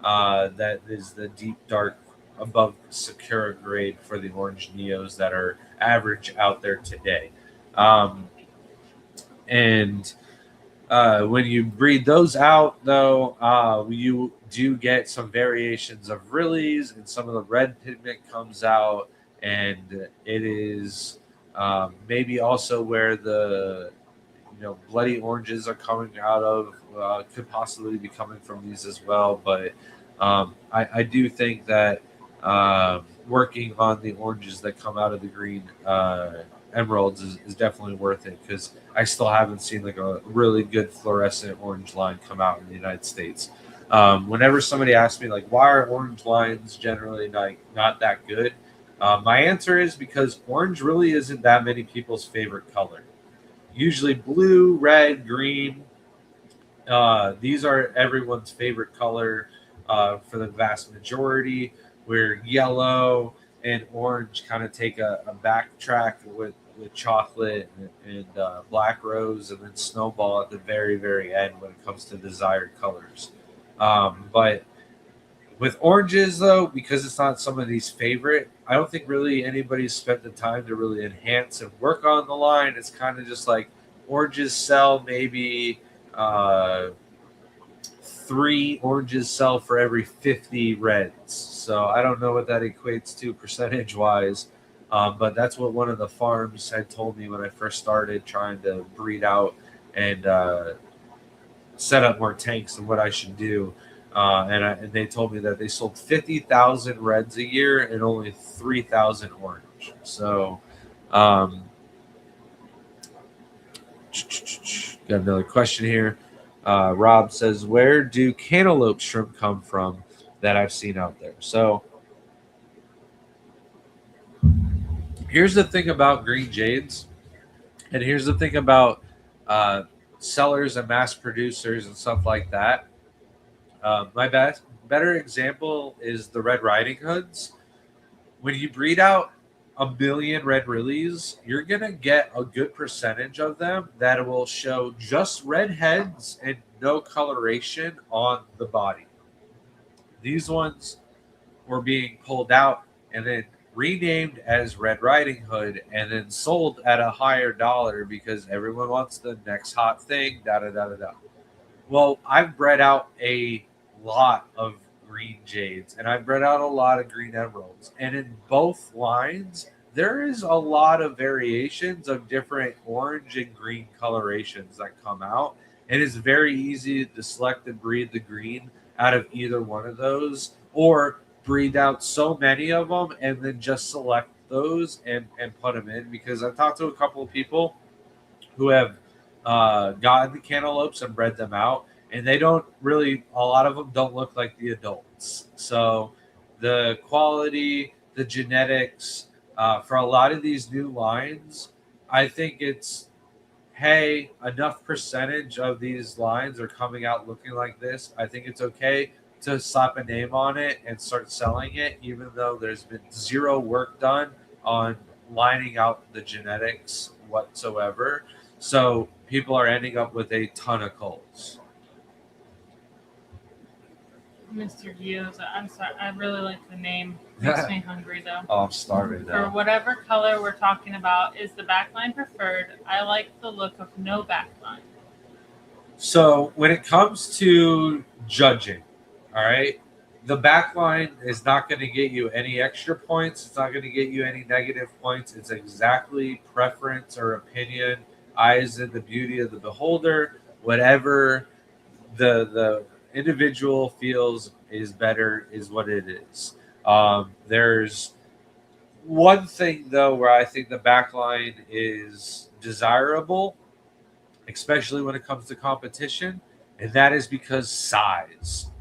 that is the deep dark above Sakura grade for the orange neos that are average out there today. And when you breed those out, though, you do get some variations of rillies, and some of the red pigment comes out, and it is maybe also where the bloody oranges are coming out of. Could possibly be coming from these as well, but I do think that working on the oranges that come out of the green emeralds is definitely worth it because I still haven't seen like a really good fluorescent orange line come out in the United States. Whenever somebody asks me like why are orange lines generally not that good, my answer is because orange really isn't that many people's favorite color. Usually blue, red, green. These are everyone's favorite color for the vast majority. Where yellow and orange kind of take a backtrack with chocolate and black rose, and then snowball at the very very end when it comes to desired colors. But with oranges though, because it's not somebody's favorite, I don't think really anybody's spent the time to really enhance and work on the line. It's kind of just like oranges sell maybe. 3 oranges sell for every 50 reds. So I don't know what that equates to percentage wise, but that's what one of the farms had told me when I first started trying to breed out and set up more tanks and what I should do. And they told me that they sold 50,000 reds a year and only 3,000 orange. So, got another question here. Rob says, "Where do cantaloupe shrimp come from that I've seen out there?" So here's the thing about green jades, and here's the thing about uh, sellers and mass producers and stuff like that. My better example is the Red Riding Hoods. When you breed out a million red lilies, you're gonna get a good percentage of them that will show just red heads and no coloration on the body. These ones were being pulled out and then renamed as Red Riding Hood and then sold at a higher dollar because everyone wants the next hot thing. Da da da da da. Well, I've bred out a lot of green jades and I've bred out a lot of green emeralds. And in both lines, there is a lot of variations of different orange and green colorations that come out. And it's very easy to select and breed the green out of either one of those, or breed out so many of them and then just select those and put them in. Because I've talked to a couple of people who have gotten the cantaloupes and bred them out, and they don't really. A lot of them don't look like the adults. So the quality, the genetics for a lot of these new lines, I think it's hey, enough percentage of these lines are coming out looking like this. I think it's okay to slap a name on it and start selling it, even though there's been zero work done on lining out the genetics whatsoever. So people are ending up with a ton of cults. Mr. Gioza. I'm sorry. I really like the name. Makes me hungry though. Oh, I'm starving For now. whatever color we're talking about, is the backline preferred? I like the look of no backline. So when it comes to judging, all right, the back line is not going to get you any extra points. It's not going to get you any negative points. It's exactly preference or opinion, eyes in the beauty of the beholder, whatever the individual feels is better is what it is. There's one thing though where I think the back line is desirable, especially when it comes to competition, and that is because size.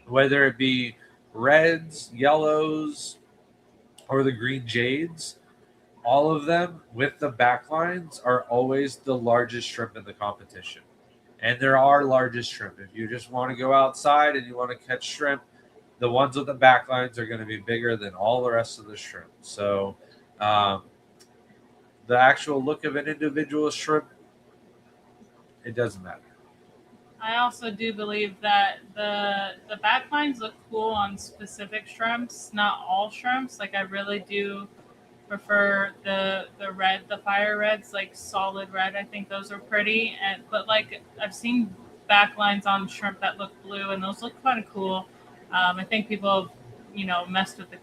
Whether it be reds, yellows, or the green jades, all of them with the backlines are always the largest shrimp in the competition. And there are largest shrimp. If you just want to go outside and you want to catch shrimp, the ones with the backlines are going to be bigger than all the rest of the shrimp. So um, the actual look of an individual shrimp, it doesn't matter. I also do believe that the backlines look cool on specific shrimps, not all shrimps. Like I really do prefer the red, the fire reds, like solid red. I think those are pretty. And but like I've seen backlines on shrimp that look blue, and those look kind of cool. I think people have, messed with the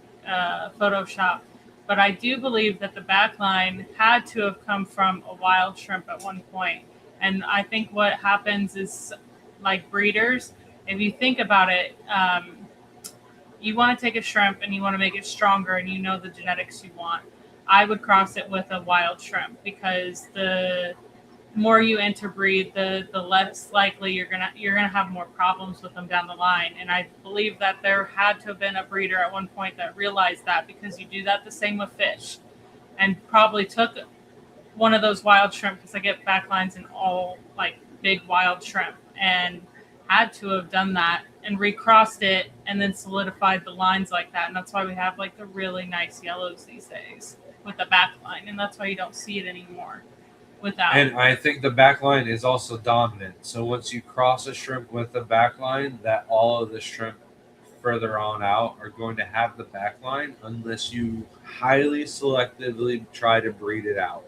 Photoshop. But I do believe that the backline had to have come from a wild shrimp at one point. And I think what happens is, like breeders, if you think about it, you want to take a shrimp and you want to make it stronger, and you know the genetics you want. I would cross it with a wild shrimp, because the more you interbreed, the less likely you're gonna have more problems with them down the line. And I believe that there had to have been a breeder at one point that realized that, because you do that the same with fish, and probably took one of those wild shrimp, because I get backlines in all like big wild shrimp, and had to have done that and recrossed it and then solidified the lines like that. And that's why we have like the really nice yellows these days with the backline, and that's why you don't see it anymore without. And I think the backline is also dominant. So once you cross a shrimp with the backline, that all of the shrimp further on out are going to have the backline unless you highly selectively try to breed it out.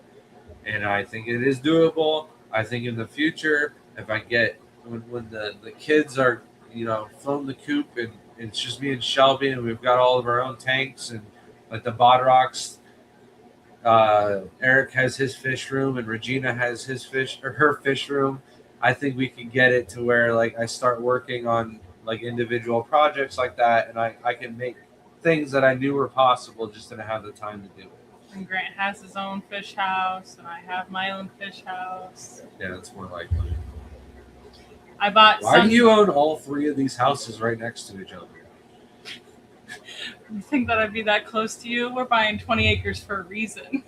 And I think it is doable. I think in the future, if I get when the kids are filling the coop, and it's just me and Shelby, and we've got all of our own tanks, and like the Bodrocks, Eric has his fish room and Regina has his fish or her fish room. I think we can get it to where like I start working on like individual projects like that, and I can make things that I knew were possible, just didn't have the time to do it. And Grant has his own fish house, and I have my own fish house. Yeah, that's more likely. I bought. Why do you own all three of these houses right next to each other? You think that I'd be that close to you? We're buying 20 acres for a reason.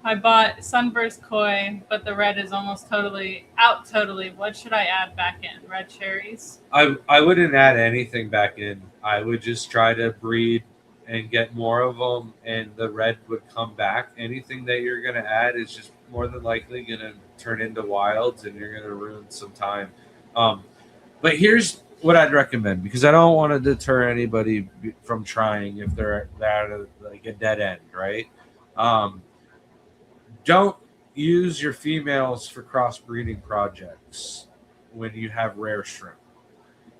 I bought sunburst koi, but the red is almost totally out. Totally. What should I add back in? Red cherries? I wouldn't add anything back in. I would just try to breed and get more of them, and the red would come back. Anything that you're going to add is just more than likely going to turn into wilds, and you're going to ruin some time. But here's what I'd recommend, because I don't want to deter anybody from trying if they're at like a dead end, right? Don't use your females for crossbreeding projects when you have rare shrimp.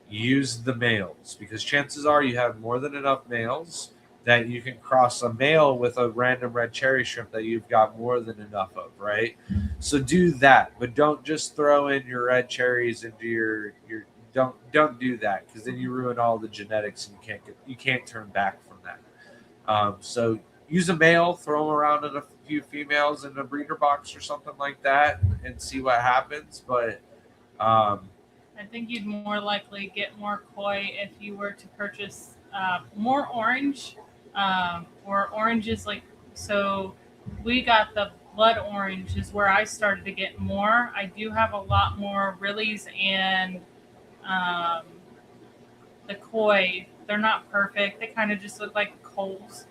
Use the males, because chances are you have more than enough males that you can cross a male with a random red cherry shrimp that you've got more than enough of, right? So do that, but don't just throw in your red cherries into your don't do that, because then you ruin all the genetics and you can't turn back from that. So use a male, throw them around in a few females in a breeder box or something like that, and see what happens. But um, I think you'd more likely get more koi if you were to purchase more orange, or oranges like so. We got the blood orange is where I started to get more. I do have a lot more Rillies and um, the koi. They're not perfect. They kind of just look like coals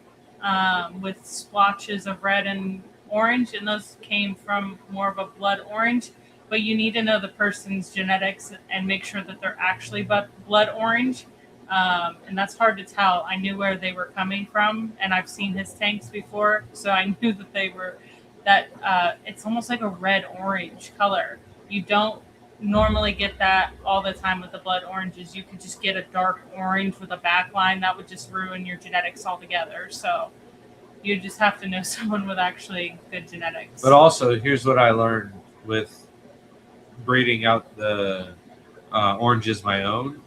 with splotches of red and orange, and those came from more of a blood orange. But you need to know the person's genetics and make sure that they're actually blood orange. And that's hard to tell. I knew where they were coming from, and I've seen his tanks before, so I knew that they were that. It's almost like a red orange color. You don't normally get that all the time with the blood oranges. You could just get a dark orange with a back line that would just ruin your genetics altogether. So you just have to know someone with actually good genetics. but also, here's what I learned with breeding out the oranges my own.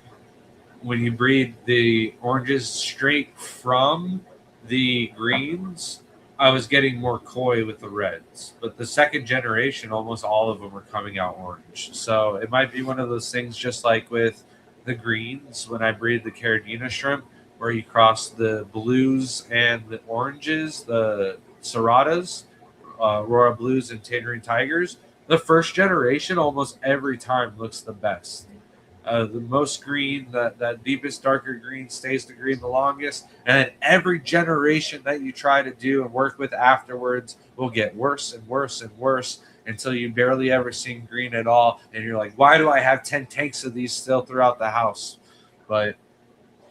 When you breed the oranges straight from the greens, I was getting more koi with the reds. But the second generation, almost all of them are coming out orange. So it might be one of those things, just like with the greens when I breed the Caridina shrimp, where you cross the blues and the oranges, the serratas, Aurora blues, and Tangerine tigers. The first generation almost every time looks the best. The most green, that deepest, darker green stays the green the longest. And then every generation that you try to do and work with afterwards will get worse and worse and worse until you barely ever see green at all. And you're like, why do I have 10 tanks of these still throughout the house? But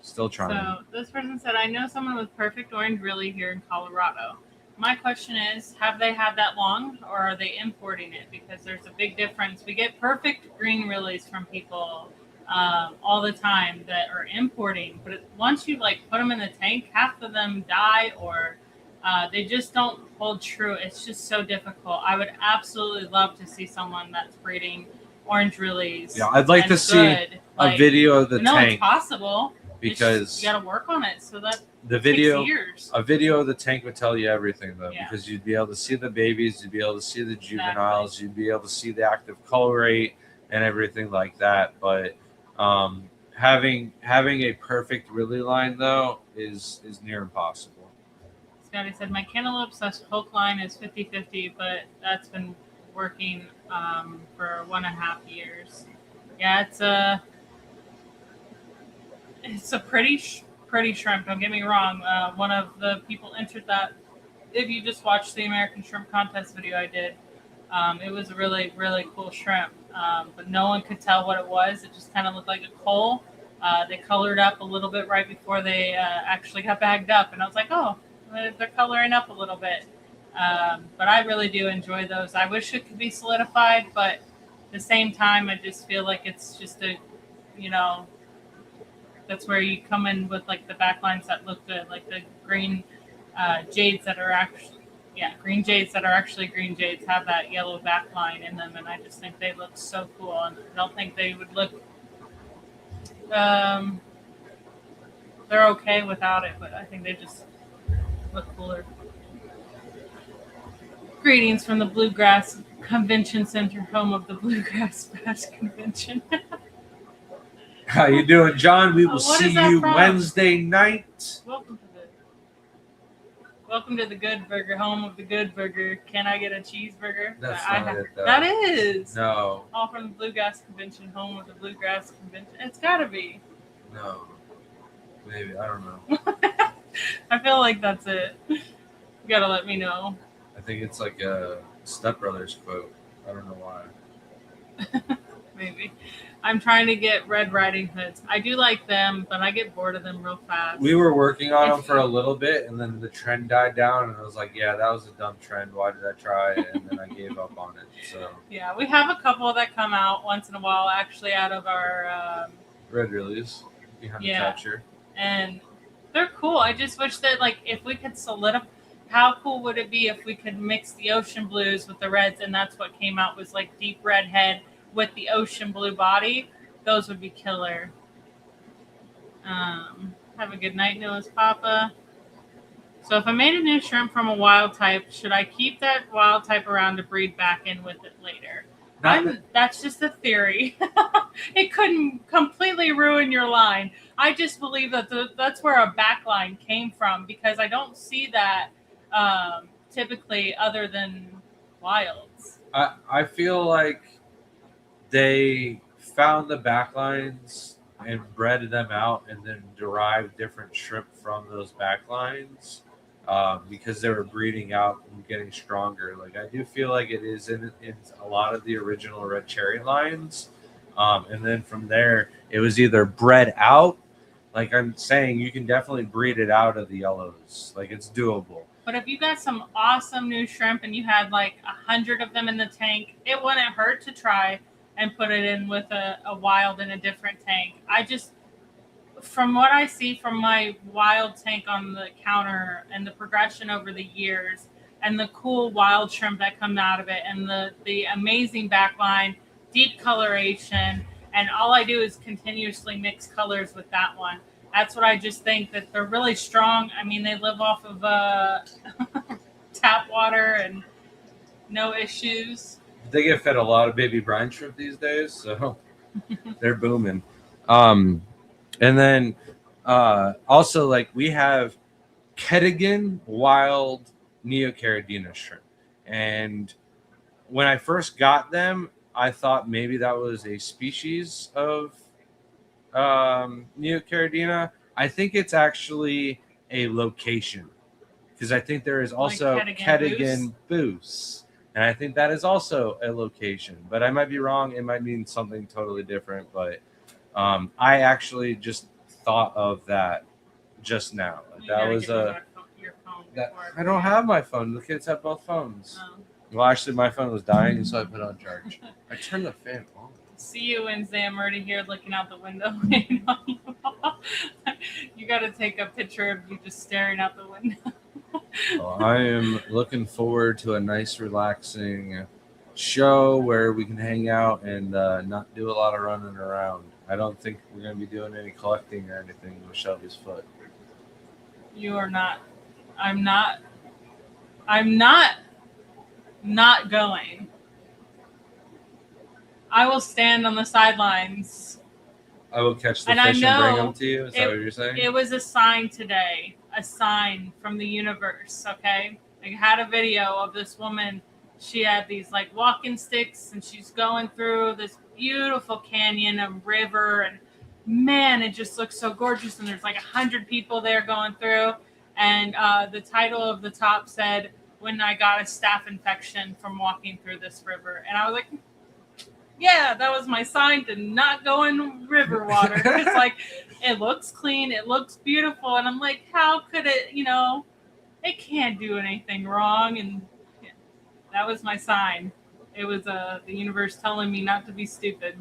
still trying. So this person said, I know someone with perfect orange really here in Colorado. My question is, have they had that long, or are they importing it? Because there's a big difference. We get perfect green Rillies from people all the time that are importing, but once you like put them in the tank, half of them die, or they just don't hold true. It's just so difficult. I would absolutely love to see someone that's breeding orange Rillies. Yeah, I'd like to see a video of the no, tank. It's possible. Because you got to work on it, so that the video, takes years. a video of the tank would tell you everything, though, Yeah. because you'd be able to see the babies, you'd be able to see the juveniles, you'd be able to see the active color rate and everything like that. But having a perfect Rilly line, though, is near impossible. Scotty said, my cantaloupe / hook line is 50-50, but that's been working for 1.5 years. Yeah, it's a pretty shrimp. Don't get me wrong. One of the people entered that. If you just watched the American Shrimp Contest video I did, it was a really, really cool shrimp. But no one could tell what it was. It just kind of looked like a coal. They colored up a little bit right before they actually got bagged up. And I was like, oh, they're coloring up a little bit. But I really do enjoy those. I wish it could be solidified, but at the same time, I just feel like it's just that's where you come in with like the backlines that look good, like the green jades that are green jades that are actually green jades have that yellow backline in them, and I just think they look so cool. And I don't think they would look. They're okay without it, but I think they just look cooler. Greetings from the Bluegrass Convention Center, home of the Bluegrass Bass Convention. How you doing, John? We will see you from? Wednesday night. Welcome to the Good Burger, home of the Good Burger. Can I get a cheeseburger? That's not it, though. That is. No. All from the Bluegrass Convention, home of the Bluegrass Convention. It's got to be. No. Maybe. I don't know. I feel like that's it. You got to let me know. I think it's like a Step Brothers quote. I don't know why. Maybe. I'm trying to get Red Riding Hoods. I do like them, but I get bored of them real fast. We were working on them for a little bit, and then the trend died down, and I was like, yeah, that was a dumb trend. Why did I try it? And then I gave up on it. So yeah, we have a couple that come out once in a while, actually, out of our... Red Rillies behind the catcher. And They're cool. I just wish that, like, if we could solidify, how cool would it be if we could mix the ocean blues with the reds, and that's what came out was like deep red head with the ocean blue body? Those would be killer. Have a good night, Noah's Papa. So if I made a new shrimp from a wild type, should I keep that wild type around to breed back in with it later? That's just a theory. It couldn't completely ruin your line. I just believe that that's where a backline came from, because I don't see that typically other than wilds. I feel like they found the backlines and bred them out and then derived different shrimp from those backlines because they were breeding out and getting stronger. Like I do feel like it is in a lot of the original red cherry lines. And then from there, it was either bred out. Like I'm saying, you can definitely breed it out of the yellows. Like it's doable. But if you got some awesome new shrimp and you had like 100 of them in the tank, it wouldn't hurt to try and put it in with a wild in a different tank. I just, from what I see from my wild tank on the counter and the progression over the years and the cool wild shrimp that come out of it and the amazing backline, deep coloration, and all I do is continuously mix colors with that one. That's what I just think, that they're really strong. I mean, they live off of tap water and no issues. They get fed a lot of baby brine shrimp these days, so they're booming. And then also, like, we have Kettigan wild Neocaridina shrimp. And when I first got them, I thought maybe that was a species of Neocaridina. I think it's actually a location, because I think there is also Like Kettigan Boos. And I think that is also a location, but I might be wrong. It might mean something totally different. But I actually just thought of that just now. That was a. I don't have my phone. The kids have both phones. Oh. Well, actually, my phone was dying, so I put it on charge. I turned the fan on. See you Wednesday. I'm already here looking out the window. You got to take a picture of you just staring out the window. Well, I am looking forward to a nice, relaxing show where we can hang out and not do a lot of running around. I don't think we're going to be doing any collecting or anything with Shelby's foot. You are not. I'm not going. I will stand on the sidelines. I will catch the fish and bring them to you? Is that what you're saying? It was a sign today. A sign from the universe, okay? I had a video of this woman. She had these like walking sticks and she's going through this beautiful canyon, a river, and man, it just looks so gorgeous. And there's like 100 people there going through. And the title of the top said, "When I got a staph infection from walking through this river." And I was like, yeah, that was my sign to not go in river water. It's like, it looks clean, it looks beautiful, and I'm like, how could it, it can't do anything wrong. And that was my sign. It was the universe telling me not to be stupid.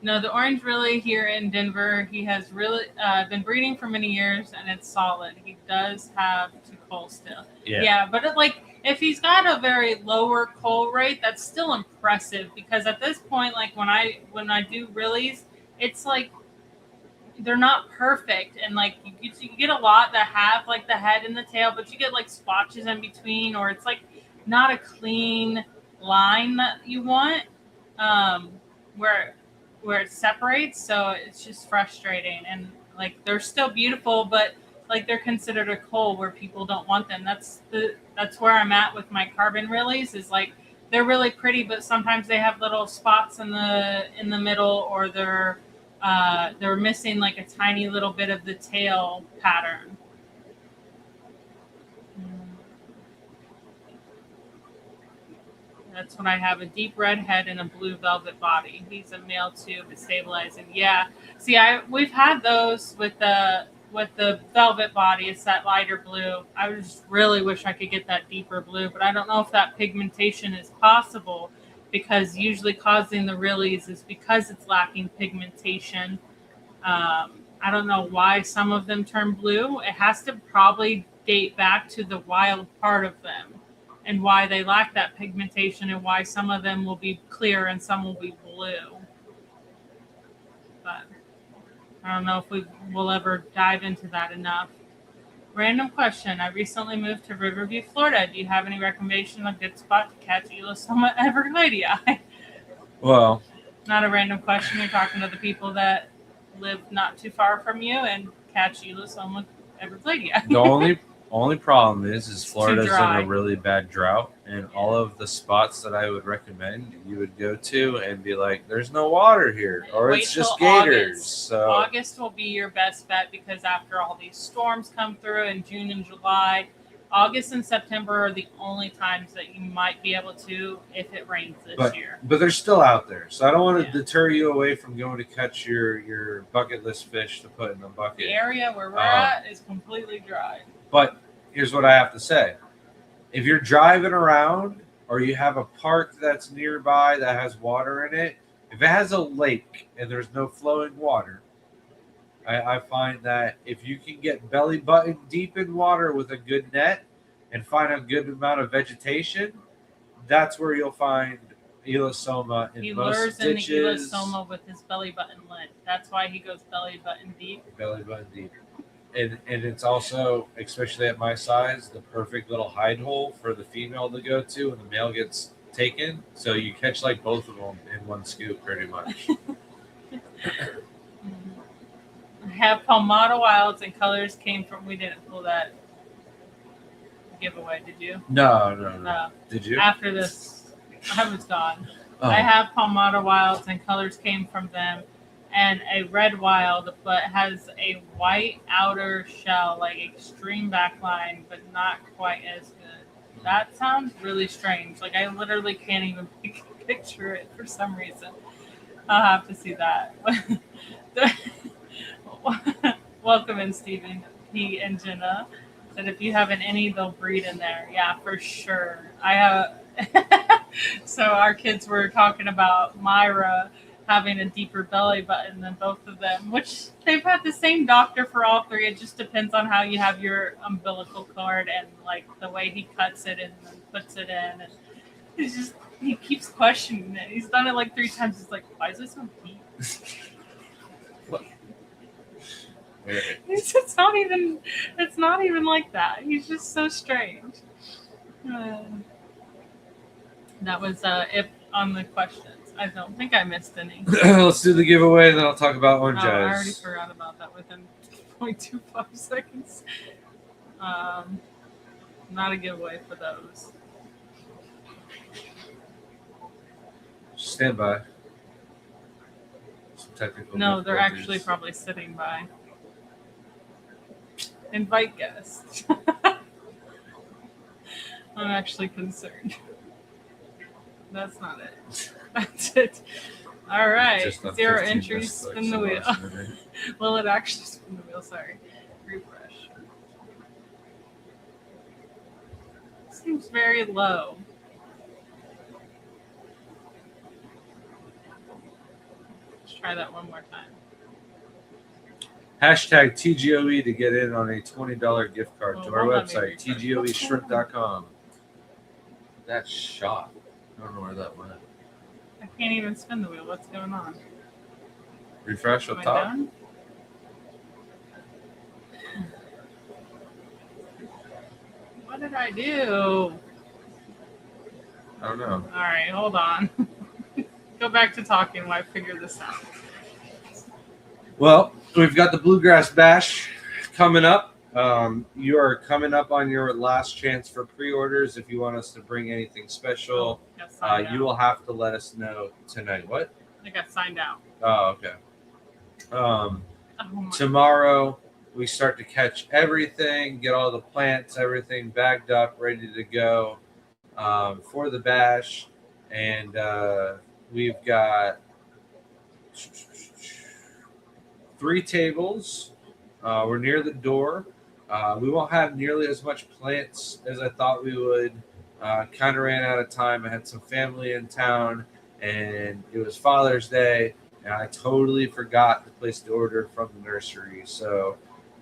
No, the orange really here in Denver, he has really been breeding for many years, and it's solid. He does have to cull still. Yeah, but if he's got a very lower cull rate, that's still impressive, because at this point, like when I do realies, it's like they're not perfect, and like you get a lot that have like the head and the tail, but you get like splotches in between, or it's like not a clean line that you want, where it separates. So it's just frustrating, and like they're still beautiful, but like they're considered a cull where people don't want them. That's where I'm at with my carbon realies, is like they're really pretty, but sometimes they have little spots in the middle, or they're missing like a tiny little bit of the tail pattern. That's when I have a deep red head and a blue velvet body. He's a male too, but stabilizing. Yeah. See, we've had those with the velvet body. It's that lighter blue. I just really wish I could get that deeper blue, but I don't know if that pigmentation is possible, because usually causing the realies is because it's lacking pigmentation. I don't know why some of them turn blue. It has to probably date back to the wild part of them and why they lack that pigmentation and why some of them will be clear and some will be blue. But I don't know if we will ever dive into that enough. Random question. I recently moved to Riverview, Florida. Do you have any recommendation of a good spot to catch Elosoma everglades? Well, Not a random question. You're talking to the people that live not too far from you and catch Elosoma everglades. the only problem is too Florida's in dry. a really bad drought, and all of the spots that I would recommend you would go to and be like, "There's no water here," or Wait it's just till gators. August. So August will be your best bet because after all these storms come through in June and July, August and September are the only times that you might be able to if it rains this year. but they're still out there. So I don't want to Yeah. deter you away from going to catch your bucket list fish to put in a bucket. The area where we're at is completely dry. But here's what I have to say. If you're driving around or you have a park that's nearby that has water in it, if it has a lake and there's no flowing water, I find that if you can get belly button deep in water with a good net and find a good amount of vegetation, that's where you'll find Elosoma in He most lures in the ditches. Elosoma with his belly button lit. That's why he goes belly button deep. Belly button deep. And it's also, especially at my size, the perfect little hide hole for the female to go to when the male gets taken. So you catch like both of them in one scoop, pretty much. I have Palmata Wilds and colors came from. We didn't pull that giveaway, did you? No. Did you? After this, I was gone. Oh. I have Palmata Wilds and colors came from them, and a red wild, but has a white outer shell, like extreme backline, but not quite as good. That sounds really strange. Like I literally can't even picture it for some reason. I'll have to see that. Welcome in, Stephen P. and Jenna. Said if you have an any, they'll breed in there. Yeah, for sure. I have. So our kids were talking about Myra having a deeper belly button than both of them, which they've had the same doctor for all three. It just depends on how you have your umbilical cord and like the way he cuts it and then puts it in. And he's just he keeps questioning it. He's done it like 3 times. He's like, why is it so deep? It's not even like that. He's just so strange. That was it on the questions. I don't think I missed any. Let's do the giveaway, and then I'll talk about orange I eyes. already forgot about that within 0.25 seconds. Not a giveaway for those. Stand by. Some technical No, they're difficulties. actually probably sitting by. Invite guests. I'm actually concerned. That's not it. That's it. All right. Just on 0 15 entries. missed clicks Spin the in wheel. last minute. Will it actually spin the wheel? Sorry. Refresh. Seems very low. Let's try that one more time. Hashtag TGOE to get in on a $20 gift card to our Well, let me website, refresh. tgoeshrimp.com. That shot. I don't know where that went. I can't even spin the wheel. What's going on? Refresh Am up I top. done? What did I do? I don't know. All right, hold on. Go back to talking while I figure this out. Well, we've got the Bluegrass Bash coming up. You are coming up on your last chance for pre-orders. If you want us to bring anything special, Got signed you out. will have to let us know tonight. What? I got signed out. Oh, okay. Oh my. Tomorrow, we start to catch everything, get all the plants, everything bagged up, ready to go for the bash. And we've got 3 tables. We're near the door. We won't have nearly as much plants as I thought we would. Kind of ran out of time. I had some family in town, and it was Father's Day, and I totally forgot to place the order from the nursery. So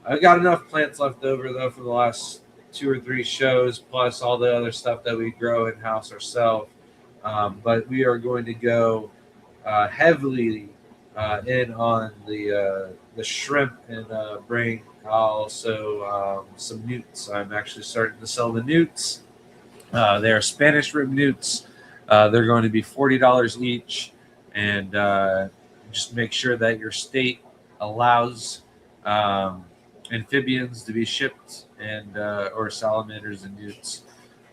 I've got enough plants left over though from the last 2 or 3 shows, plus all the other stuff that we grow in house ourselves. But we are going to go heavily in on the shrimp and bring also some newts. I'm actually starting to sell the newts. They are Spanish rib newts. They're going to be $40 each, and just make sure that your state allows amphibians to be shipped and or salamanders and newts.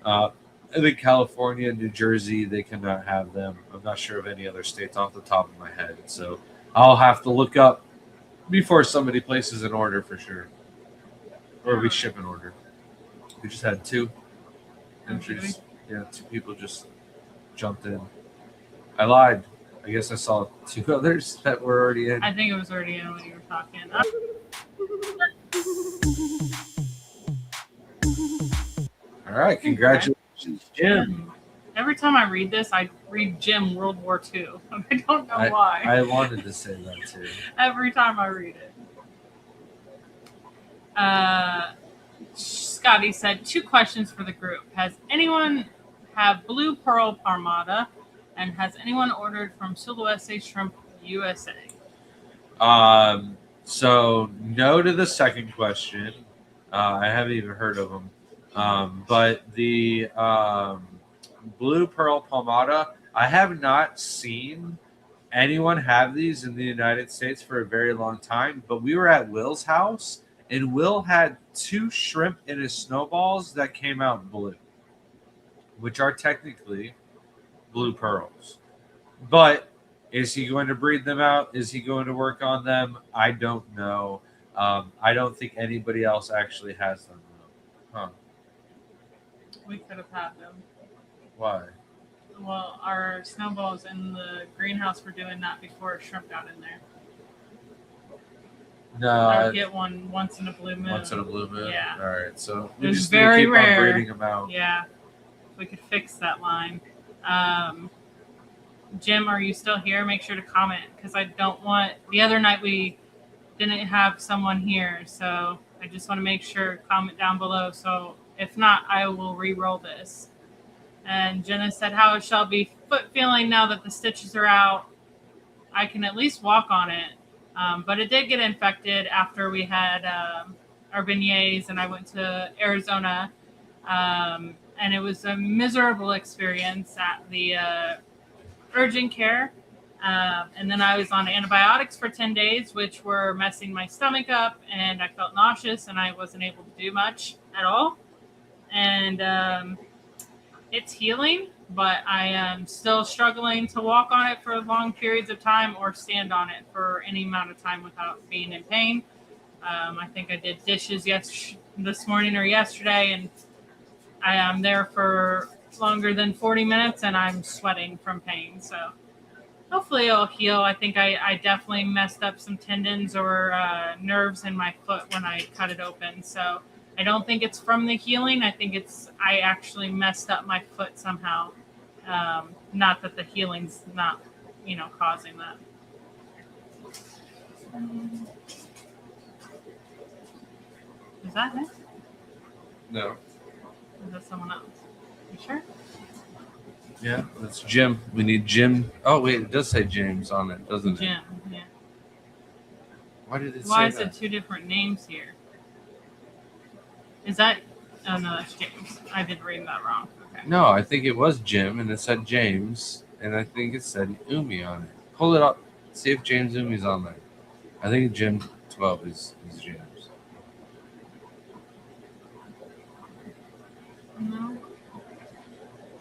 I think California and New Jersey, they cannot have them. I'm not sure of any other states off the top of my head. So I'll have to look up before somebody places an order for sure. Or we ship an order. We just had 2 entries. Yeah, 2 people just jumped in. I lied. I guess I saw 2 others that were already in. I think it was already in when you were talking. All right, congratulations, Jim. Every time I read this, I read Jim World War II. I don't know why. I wanted to say that too. Every time I read it. Scotty said 2 questions for the group. Has anyone have Blue Pearl Parmata, and has anyone ordered from Silhouette Shrimp USA? So no to the second question. I haven't even heard of them. But the Blue Pearl Palmata, I have not seen anyone have these in the United States for a very long time. But we were at Will's house, and Will had 2 shrimp in his snowballs that came out blue, which are technically blue pearls. But is he going to breed them out? Is he going to work on them? I don't know. I don't think anybody else actually has them, though. Huh. We could have had them. Why? Well, our snowballs in the greenhouse were doing that before a shrimp got in there. No, I would get one once in a blue moon. Once in a blue moon? Yeah. All right, so we It's just very need to keep rare. on breeding them out. Yeah. We could fix that line. Jim, are you still here? Make sure to comment, because I don't want... The other night we didn't have someone here, so I just want to make sure, comment down below. So if not, I will re-roll this. And Jenna said, how is Shelby foot feeling now that the stitches are out? I can at least walk on it. But it did get infected after we had our beignets, and I went to Arizona. And it was a miserable experience at the urgent care. And then I was on antibiotics for 10 days, which were messing my stomach up, and I felt nauseous, and I wasn't able to do much at all. And it's healing, but I am still struggling to walk on it for long periods of time or stand on it for any amount of time without being in pain. I think I did dishes this morning or yesterday, and I am there for longer than 40 minutes, and I'm sweating from pain. So hopefully it'll heal. I think I definitely messed up some tendons or nerves in my foot when I cut it open. So I don't think it's from the healing. I think I actually messed up my foot somehow. Not that the healing's not, causing that. Is that it? No. Is that someone else? You sure? Yeah, that's Jim. We need Jim. Oh, wait, it does say James on it, doesn't it? Jim, yeah. Why did it say Why is that? it 2 different names here? Is that... Oh, no, that's James. I did read that wrong. Okay. No, I think it was Jim, and it said James, and I think it said Umi on it. Pull it up. See if James Umi's on there. I think Jim 12 is James. No.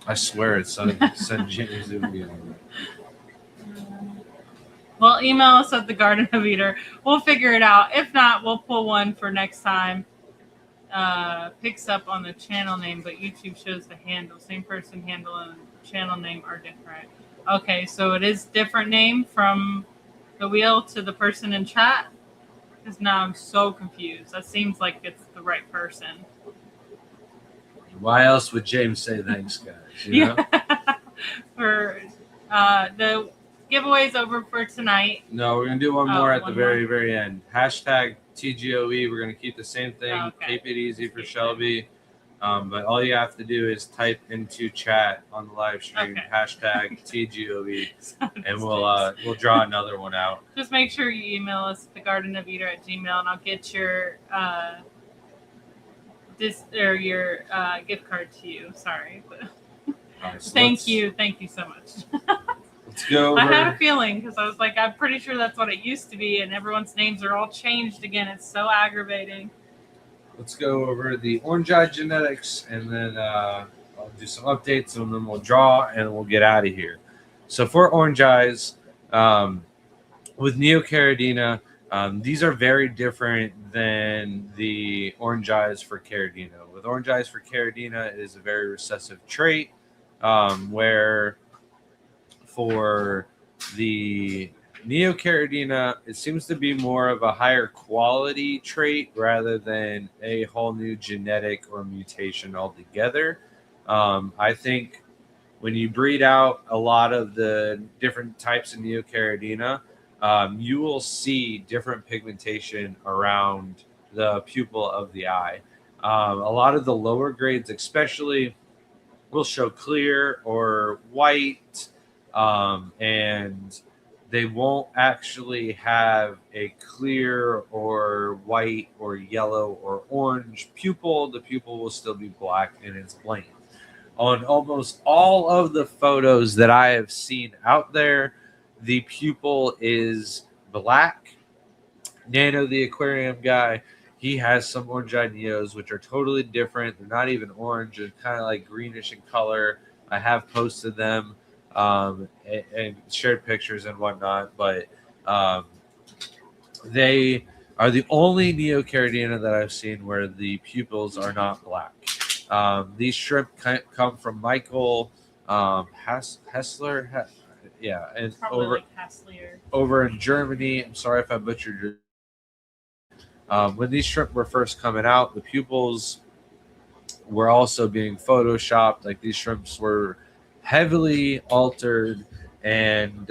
I swear it said James Umi on it. Well, email us at the Garden of Eater. We'll figure it out. If not, we'll pull one for next time. Picks up on the channel name, but YouTube shows the handle. Same person handle and channel name are different. Okay, so it is different name from the wheel to the person in chat? Because now I'm so confused. That seems like it's the right person. Why else would James say thanks, guys? You know? For giveaways over for tonight. No, we're gonna do one more at the very end. Hashtag TGOE. We're gonna keep the same thing. Keep it easy for Shelby. But all you have to do is type into chat on the live stream hashtag TGOE, and we'll draw another one out. Just make sure you email us at thegardenofeater@gmail.com, and I'll get your your gift card to you. Sorry, but so thank you so much. Let's go. I had a feeling because I was like, I'm pretty sure that's what it used to be, and everyone's names are all changed again. It's so aggravating. Let's go over the Orange-Eye Genetics, and then I'll do some updates, and then we'll draw, and we'll get out of here. So for Orange Eyes, with Neocaridina, these are very different than the Orange Eyes for Caridina. With Orange Eyes for Caridina, it is a very recessive trait, where for the Neocaridina, it seems to be more of a higher quality trait rather than a whole new genetic or mutation altogether. I think when you breed out a lot of the different types of Neocaridina, you will see different pigmentation around the pupil of the eye. A lot of the lower grades, especially, will show clear or white, and they won't actually have a clear or white or yellow or orange pupil. The pupil will still be black and it's blank. On almost all of the photos that I have seen out there, the pupil is black. Nano, the aquarium guy, he has some orange-eyed Neos, which are totally different. They're not even orange. They're kind of like greenish in color. I have posted them and shared pictures and whatnot, but they are the only Neocaridina that I've seen where the pupils are not black. These shrimp come from Michael Hessler. And over in Germany. I'm sorry if I butchered your. When these shrimp were first coming out, the pupils were also being photoshopped. Like, these shrimps were heavily altered, and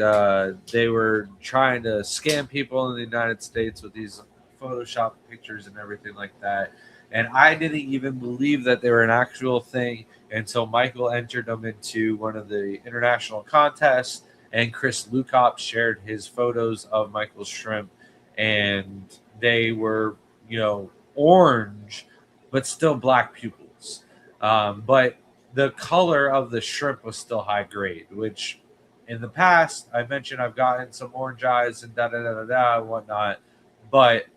they were trying to scam people in the United States with these Photoshop pictures and everything like that. And I didn't even believe that they were an actual thing until Michael entered them into one of the international contests, and Chris Lukop shared his photos of Michael's shrimp, and they were, orange, but still black pupils. But the color of the shrimp was still high grade, which in the past I mentioned I've gotten some orange eyes and and whatnot, but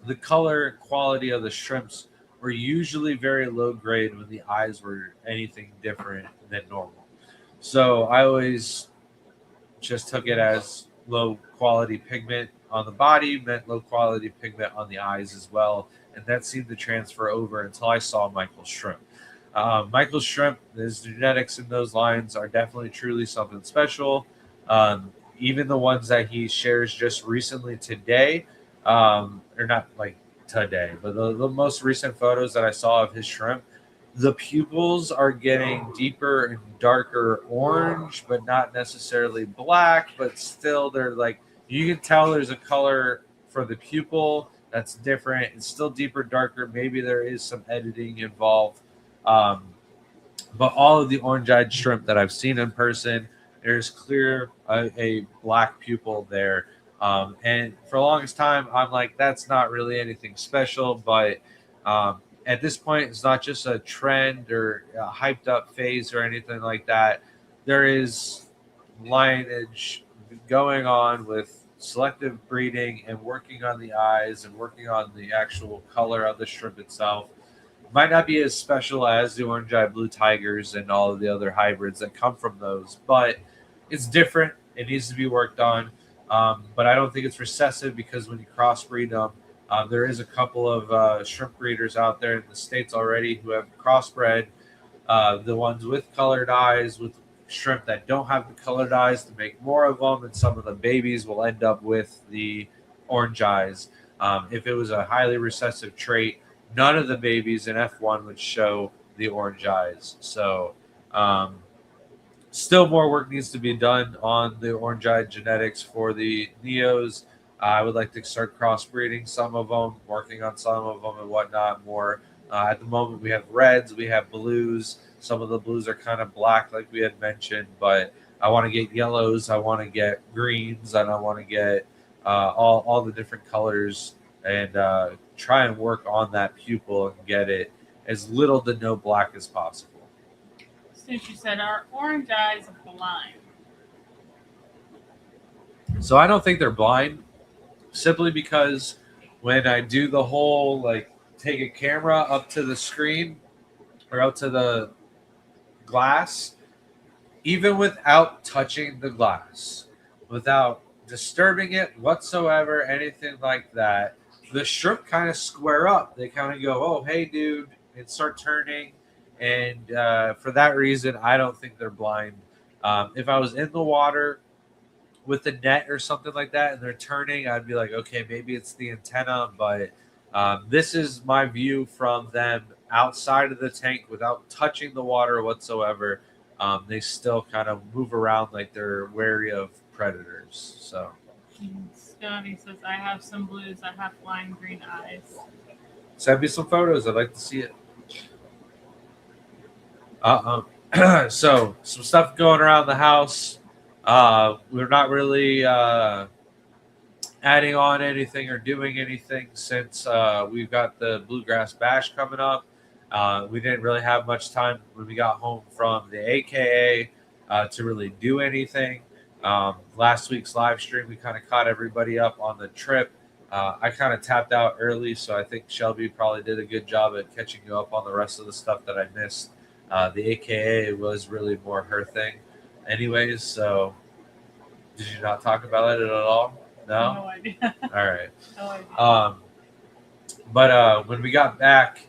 the color quality of the shrimps were usually very low grade when the eyes were anything different than normal. So I always just took it as low quality pigment on the body meant low quality pigment on the eyes as well, and that seemed to transfer over until I saw Michael's shrimp. Michael's shrimp, his genetics in those lines are definitely truly something special. Even the ones that he shares just recently today, or not like today, but the most recent photos that I saw of his shrimp, the pupils are getting deeper and darker orange, but not necessarily black, but still they're like, you can tell there's a color for the pupil that's different. It's still deeper, darker. Maybe there is some editing involved. But all of the orange-eyed shrimp that I've seen in person, there's clear a black pupil there. And for the longest time, I'm like, that's not really anything special. But at this point, it's not just a trend or a hyped up phase or anything like that. There is lineage going on with selective breeding and working on the eyes and working on the actual color of the shrimp itself. Might not be as special as the orange-eyed blue tigers and all of the other hybrids that come from those, but it's different. It needs to be worked on. But I don't think it's recessive, because when you crossbreed them, there is a couple of shrimp breeders out there in the States already who have crossbred the ones with colored eyes with shrimp that don't have the colored eyes to make more of them, and some of the babies will end up with the orange eyes. If it was a highly recessive trait, none of the babies in F1 would show the orange eyes. So Still more work needs to be done on the Orange-eyed genetics for the Neos. I would like to start crossbreeding some of them, working on some of them and whatnot more. At the moment, we have reds, we have blues. Some of the blues are kind of black, like we had mentioned, but I want to get yellows, I want to get greens, and I want to get all the different colors and try and work on that pupil and get it as little to no black as possible. Since you said our orange eyes blind. So I don't think they're blind, simply because when I do the whole like take a camera up to the screen or up to the glass, even without touching the glass, without disturbing it whatsoever, anything like that, the shrimp kind of square up. They kind of go, "Oh, hey, dude," and start turning. And for that reason, I don't think they're blind. If I was in the water with the net or something like that and they're turning, I'd be like, okay, maybe it's the antenna. But this is my view from them outside of the tank without touching the water whatsoever. They still kind of move around like they're wary of predators. So Scotty says, I have some blues. I have lime green eyes. send me some photos. I'd like to see it. So some stuff going around the house. We're not really adding on anything or doing anything since we've got the Bluegrass Bash coming up. We didn't really have much time when we got home from the AKA to really do anything. Last week's live stream, we kind of caught everybody up on the trip. I kind of tapped out early, so I think Shelby probably did a good job at catching you up on the rest of the stuff that I missed. The AKA was really more her thing, anyways. So, did you not talk about it at all? No? No idea. All right. No idea. But when we got back,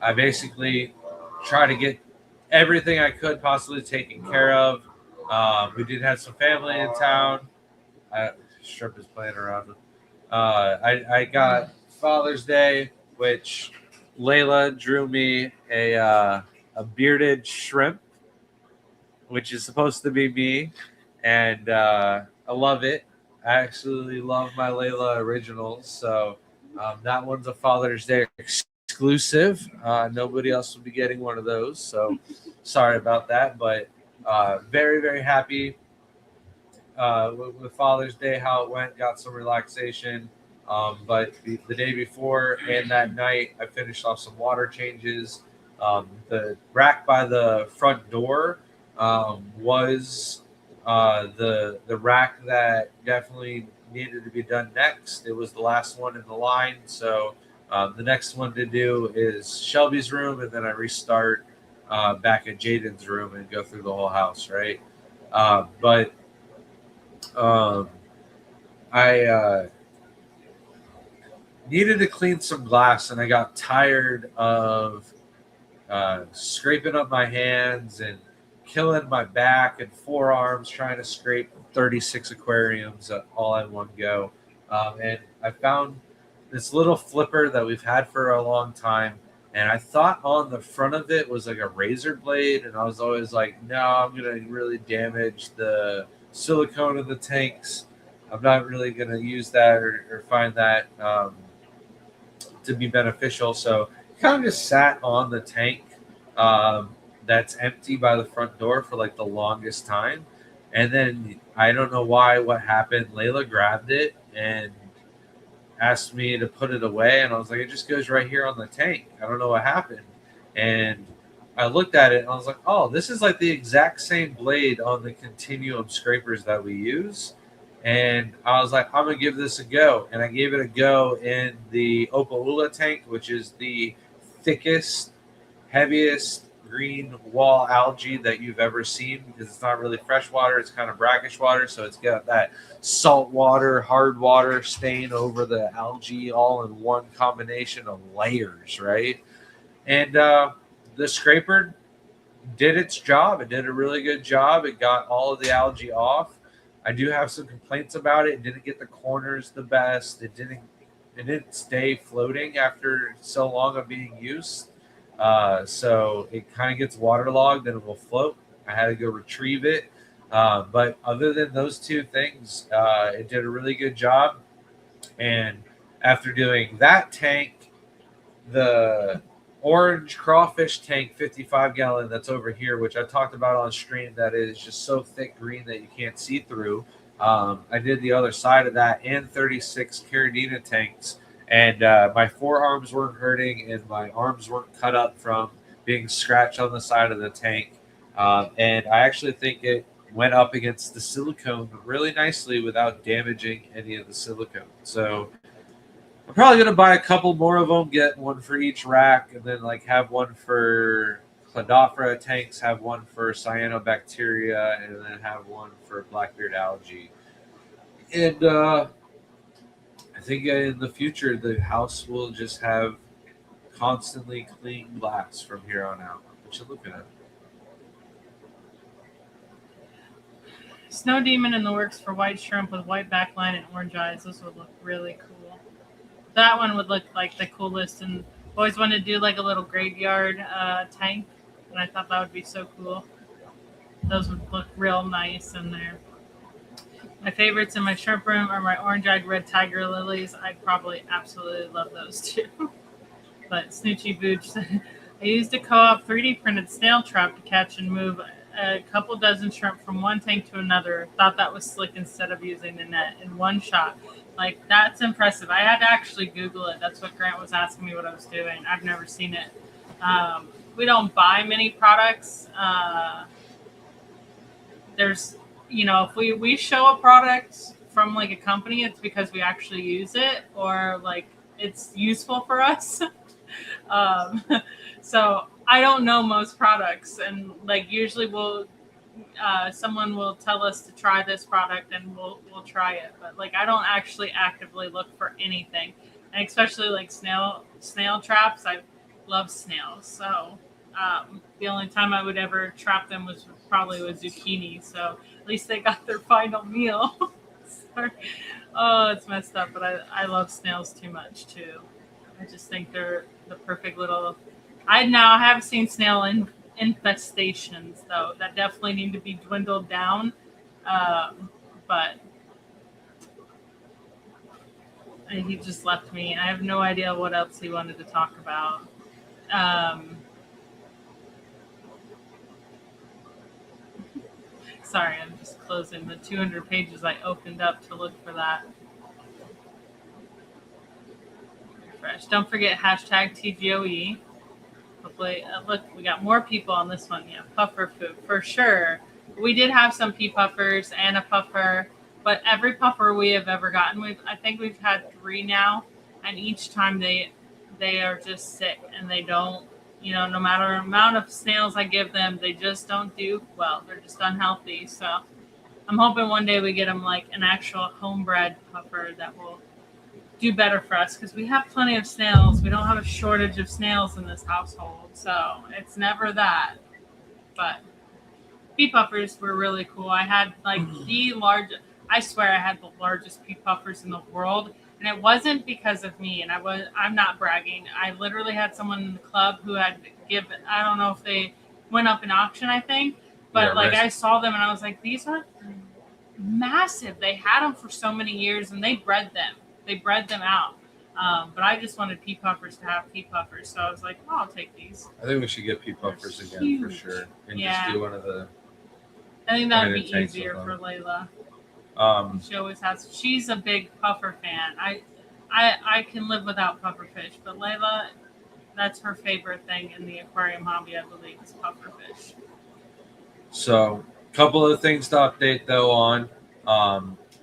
I basically tried to get everything I could possibly taken care of. We did have some family in town. Strip is playing around. I got Father's Day, which Layla drew me a bearded shrimp, which is supposed to be me, and I love it. I absolutely love my Layla originals, so that one's a Father's Day exclusive. Nobody else will be getting one of those, so sorry about that. But very, very happy with Father's Day, how it went. Got some relaxation. But the day before and that night, I finished off some water changes. The rack by the front door was the rack that definitely needed to be done next. It was the last one in the line, so the next one to do is Shelby's room, and then I restart back at Jaden's room and go through the whole house, right? But I needed to clean some glass, and I got tired of scraping up my hands and killing my back and forearms trying to scrape 36 aquariums all in one go. And I found this little flipper that we've had for a long time. And I thought on the front of it was like a razor blade. And I was always like, no, I'm going to really damage the silicone in the tanks. I'm not really going to use that or find that to be beneficial. So kind of just sat on the tank that's empty by the front door for like the longest time. And then I don't know what happened. Layla grabbed it and asked me to put it away. And I was like, it just goes right here on the tank. I don't know what happened. And I looked at it and I was like, oh, this is like the exact same blade on the Continuum scrapers that we use. And I was like, I'm going to give this a go. And I gave it a go in the Opaula tank, which is the thickest, heaviest green wall algae that you've ever seen, because it's not really fresh water. It's kind of brackish water. So it's got that salt water, hard water stain over the algae all in one combination of layers, right? And the scraper did its job. It did a really good job. It got all of the algae off. I do have some complaints about it. It didn't get the corners the best. It didn't stay floating after so long of being used. So it kind of gets waterlogged and it will float. I had to go retrieve it. But other than those two things, it did a really good job. And after doing that tank, the orange crawfish tank 55-gallon that's over here, which I talked about on stream, that is just so thick green that you can't see through. I did the other side of that and 36 Caridina tanks, and my forearms weren't hurting and my arms weren't cut up from being scratched on the side of the tank. And I actually think it went up against the silicone really nicely without damaging any of the silicone. So I'm probably gonna buy a couple more of them, get one for each rack, and then like have one for Cladophora tanks, have one for cyanobacteria, and then have one for blackbeard algae. And I think in the future the house will just have constantly clean glass from here on out. What you looking at? Snow Demon in the works for white shrimp with white backline and orange eyes. This would look really cool. That one would look like the coolest, and always wanted to do like a little graveyard tank, and I thought that would be so cool. Those would look real nice in there. My favorites in my shrimp room are my orange-eyed red tiger lilies. I probably absolutely love those too. But Snoochie Booch, I used a co-op 3D printed snail trap to catch and move a couple dozen shrimp from one tank to another. Thought that was slick instead of using the net in one shot. Like, that's impressive. I had to actually Google it. That's what Grant was asking me what I was doing. I've never seen it. We don't buy many products. There's, if we show a product from like a company, it's because we actually use it or like it's useful for us. So I don't know most products, and like usually someone will tell us to try this product and we'll try it, but like I don't actually actively look for anything, and especially like snail traps. I love snails, so the only time I would ever trap them was probably with zucchini, so at least they got their final meal. Sorry. Oh, it's messed up, but I love snails too much too. I just think they're the perfect little. I have seen snail infestations though that definitely need to be dwindled down, but he just left me. I have no idea what else he wanted to talk about. Sorry, I'm just closing the 200 pages I opened up to look for that. Refresh. Don't forget hashtag TGOE. Hopefully, look, we got more people on this one. Yeah, puffer food for sure. We did have some pea puffers and a puffer, but every puffer we have ever gotten, I think we've had 3 now, and each time they are just sick and they don't. No matter the amount of snails I give them, they just don't do well. They're just unhealthy. So I'm hoping one day we get them like an actual homebred puffer that will do better for us, because we have plenty of snails. We don't have a shortage of snails in this household. So it's never that. But pea puffers were really cool. I had like I swear I had the largest pea puffers in the world. And it wasn't because of me, and I'm not bragging. I literally had someone in the club who had I don't know if they went up in auction, I think, but I saw them and I was like, these are massive. They had them for so many years and they bred them. They bred them out. But I just wanted pea puffers to have pea puffers, so I was like, I'll take these. I think we should get pea puffers again for sure, and just do one of the. I think that would be easier for Layla. She always has. She's a big puffer fan. I can live without puffer fish, but Layla, that's her favorite thing in the aquarium hobby, I believe, is puffer fish. So, a couple of things to update though on.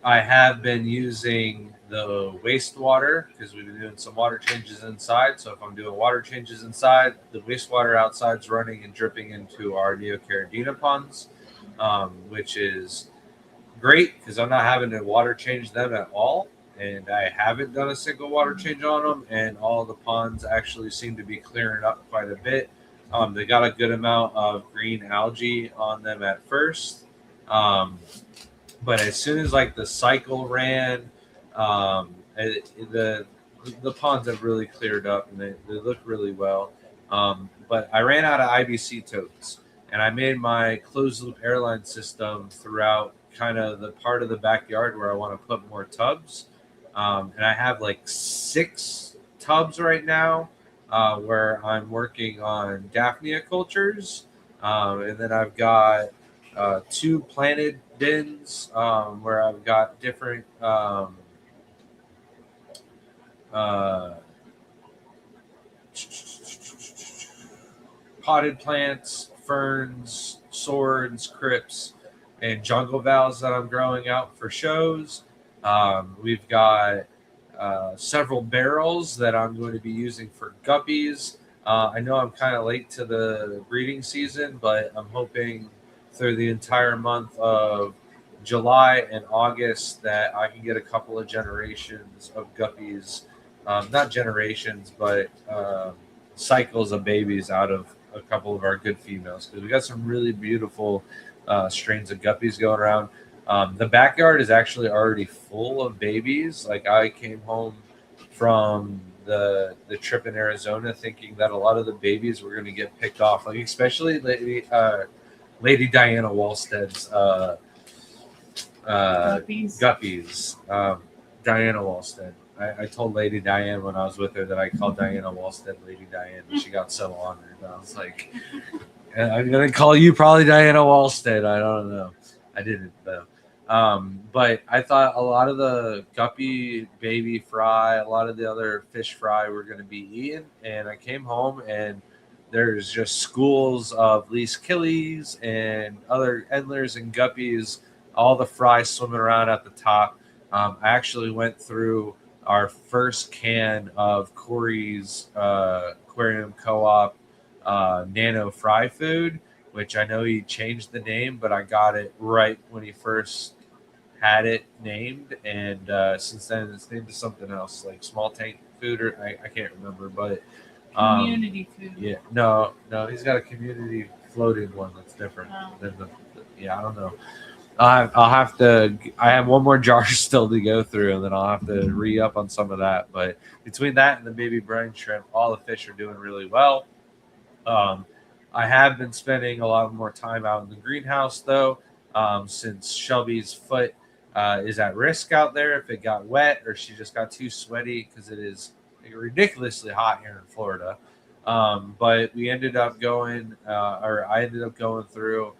I have been using the wastewater because we've been doing some water changes inside. So if I'm doing water changes inside, the wastewater outside's running and dripping into our Neocaridina ponds, which is great because I'm not having to water change them at all, and I haven't done a single water change on them, and all the ponds actually seem to be clearing up quite a bit. They got a good amount of green algae on them at first, but as soon as like the cycle ran, the ponds have really cleared up and they look really well. But I ran out of IBC totes. and I made my closed loop airline system throughout kind of the part of the backyard where I want to put more tubs. And I have like 6 tubs right now where I'm working on Daphnia cultures. And then I've got 2 planted bins where I've got different uh, potted plants, ferns, swords, crypts, and jungle vows that I'm growing out for shows. We've got several barrels that I'm going to be using for guppies. I know I'm kind of late to the breeding season, but I'm hoping through the entire month of July and August that I can get a couple of generations of guppies, not generations, but cycles of babies out of a couple of our good females because we got some really beautiful strains of guppies going around. The backyard is actually already full of babies. Like I came home from the trip in Arizona thinking that a lot of the babies were going to get picked off, like especially Lady Diana Walstead's guppies. Diana Walstead. I told Lady Diane when I was with her that I called Diana Walstead Lady Diane, and she got so honored. I was like, I'm gonna call you probably Diana Walstead. I don't know. I didn't though. But I thought a lot of the guppy baby fry, a lot of the other fish fry were going to be eaten. And I came home and there's just schools of least killies and other endlers and guppies, all the fry swimming around at the top. I actually went through our first can of Corey's Aquarium Co-op nano fry food, which I know he changed the name, but I got it right when he first had it named, and since then it's named to something else, like small tank food, or I can't remember, but community food. Yeah, no, he's got a community floating one that's different than I don't know. I'll have to. I have one more jar still to go through, and then I'll have to re up on some of that. But between that and the baby brine shrimp, all the fish are doing really well. I have been spending a lot more time out in the greenhouse though, since Shelby's foot is at risk out there if it got wet or she just got too sweaty because it is ridiculously hot here in Florida. But we ended up going, or I ended up going through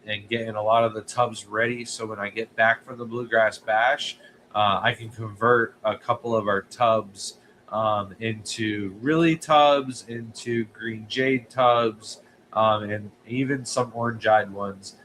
and getting a lot of the tubs ready. So when I get back from the Bluegrass Bash, I can convert a couple of our tubs into really tubs, into green jade tubs, and even some orange eyed ones,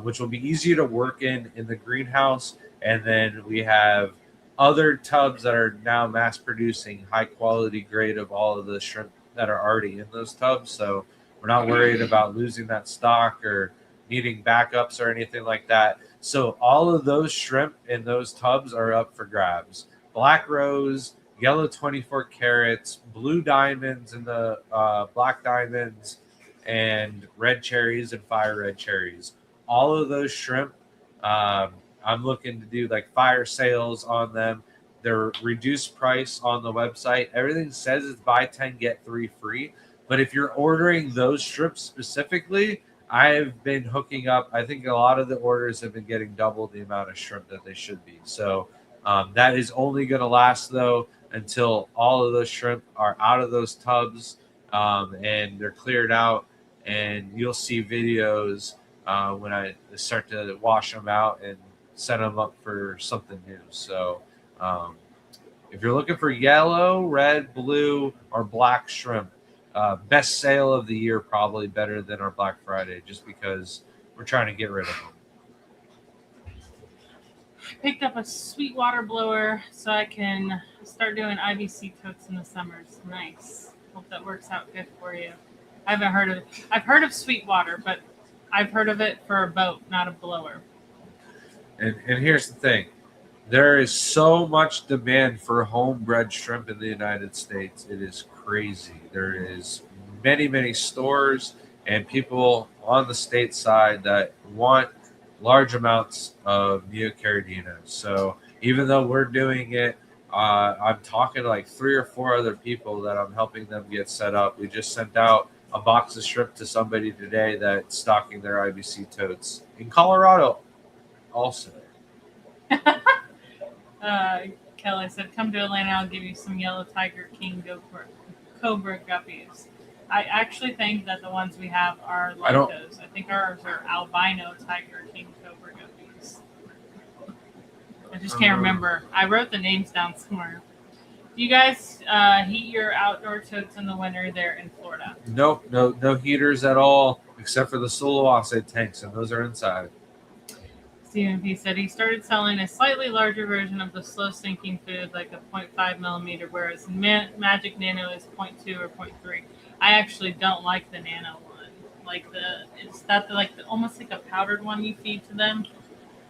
which will be easier to work in the greenhouse. And then we have other tubs that are now mass producing high quality grade of all of the shrimp that are already in those tubs. So we're not worried about losing that stock or needing backups or anything like that. So all of those shrimp in those tubs are up for grabs. Black rose, yellow 24 carats, blue diamonds and the black diamonds, and red cherries and fire red cherries. All of those shrimp, I'm looking to do like fire sales on them. They're reduced price on the website. Everything says it's buy 10, get 3 free. But if you're ordering those shrimp specifically, I've been hooking up. I think a lot of the orders have been getting double the amount of shrimp that they should be. So that is only going to last, though, until all of those shrimp are out of those tubs and they're cleared out. And you'll see videos when I start to wash them out and set them up for something new. So if you're looking for yellow, red, blue, or black shrimp, best sale of the year, probably better than our Black Friday, just because we're trying to get rid of them. Picked up a Sweetwater blower so I can start doing IBC totes in the summers. Nice. Hope that works out good for you. I haven't heard of it. I've heard of Sweetwater, but I've heard of it for a boat, not a blower. And here's the thing. There is so much demand for homebred shrimp in the United States. It is crazy. There is many stores and people on the state side that want large amounts of Neocaridina. So even though we're doing it, I'm talking to like 3 or 4 other people that I'm helping them get set up. We just sent out a box of shrimp to somebody today that's stocking their IBC totes in Colorado also. Kelly said, "Come to Atlanta. I'll give you some yellow tiger king cobra guppies." I actually think that the ones we have are like those. I think ours are albino tiger king cobra guppies. I just can't remember. I wrote the names down somewhere. Do you guys heat your outdoor totes in the winter there in Florida? Nope, no heaters at all, except for the Sulawesi tanks, and those are inside. Stephen P. said he started selling a slightly larger version of the slow sinking food, like a 0.5 millimeter, whereas Magic Nano is 0.2 or 0.3. I actually don't like the Nano one. Is that almost like a powdered one you feed to them?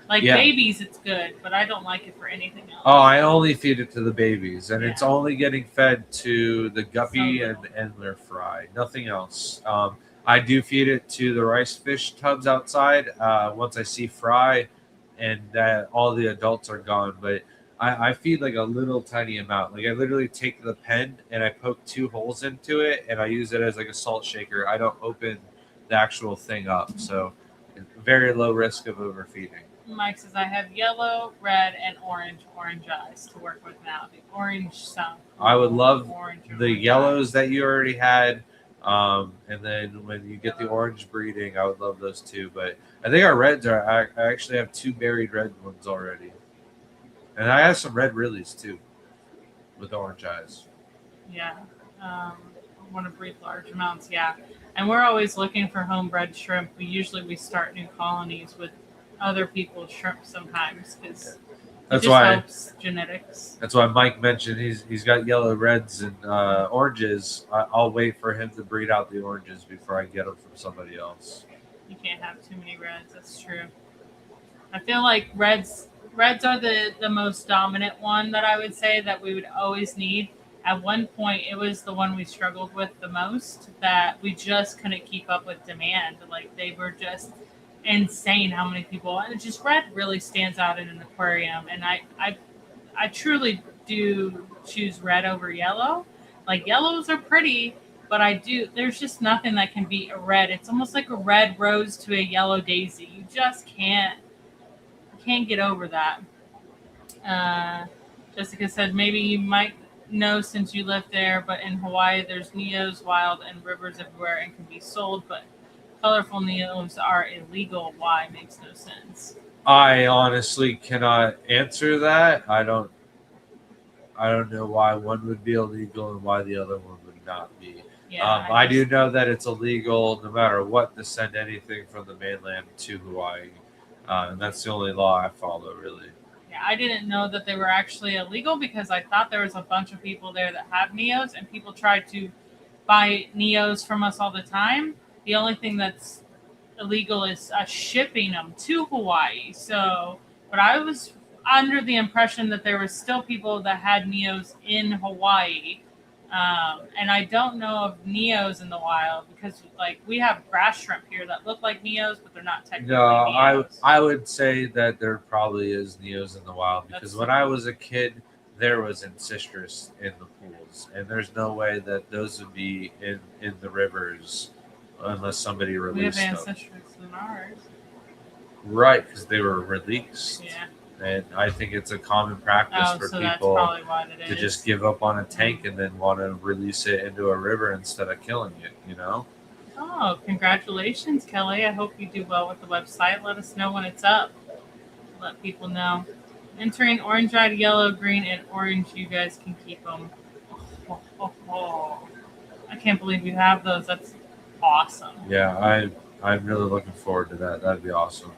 Like babies, it's good, but I don't like it for anything else. Oh, I only feed it to the babies, and it's only getting fed to the guppy and their fry, nothing else. I do feed it to the rice fish tubs outside once I see fry and that all the adults are gone, but I feed like a little tiny amount. Like I literally take the pen and I poke 2 holes into it and I use it as like a salt shaker. I don't open the actual thing up, so very low risk of overfeeding. Mike says, I have yellow, red, and orange eyes to work with now. The orange sound cool. I would love the yellows that you already had. And then when you get the orange breeding, I would love those too. But I think our reds are, I actually have 2 buried red ones already. And I have some red rillies too with orange eyes. Yeah. Want to breed large amounts. Yeah. And we're always looking for homebred shrimp. We start new colonies with other people's shrimp sometimes because it helps genetics. That's why Mike mentioned he's got yellow, reds, and oranges. I'll wait for him to breed out the oranges before I get them from somebody else. You can't have too many reds. That's true. I feel like reds are the most dominant one that I would say that we would always need. At one point, it was the one we struggled with the most, that we just couldn't keep up with demand. Like they were just insane how many people, and just red really stands out in an aquarium, and I truly do choose red over yellow. Like yellows are pretty, but there's just nothing that can beat a red. It's almost like a red rose to a yellow daisy. You just can't get over that. Jessica said maybe you might know since you live there, but in Hawaii there's Neos wild and rivers everywhere and can be sold, but colorful Neos are illegal. Why? Makes no sense. I honestly cannot answer that. I don't know why one would be illegal and why the other one would not be. Yeah, I do know that it's illegal no matter what to send anything from the mainland to Hawaii. And that's the only law I follow, really. Yeah, I didn't know that they were actually illegal because I thought there was a bunch of people there that have Neos, and people try to buy Neos from us all the time. The only thing that's illegal is shipping them to Hawaii. So, but I was under the impression that there was still people that had Neos in Hawaii. And I don't know of Neos in the wild because, like, we have grass shrimp here that look like Neos, but they're not technically Neos. I would say that there probably is Neos in the wild because when I was a kid, there was ancestors in the pools, and there's no way that those would be in the rivers unless somebody released them. We have ancestors in ours. Right, because they were released. Yeah. And I think it's a common practice for people to just give up on a tank and then want to release it into a river instead of killing it, you know? Oh, congratulations, Kelly. I hope you do well with the website. Let us know when it's up. Let people know. Entering orange-eyed, yellow, green, and orange. You guys can keep them. I can't believe you have those. That's awesome. Yeah, I'm really looking forward to that. That'd be awesome.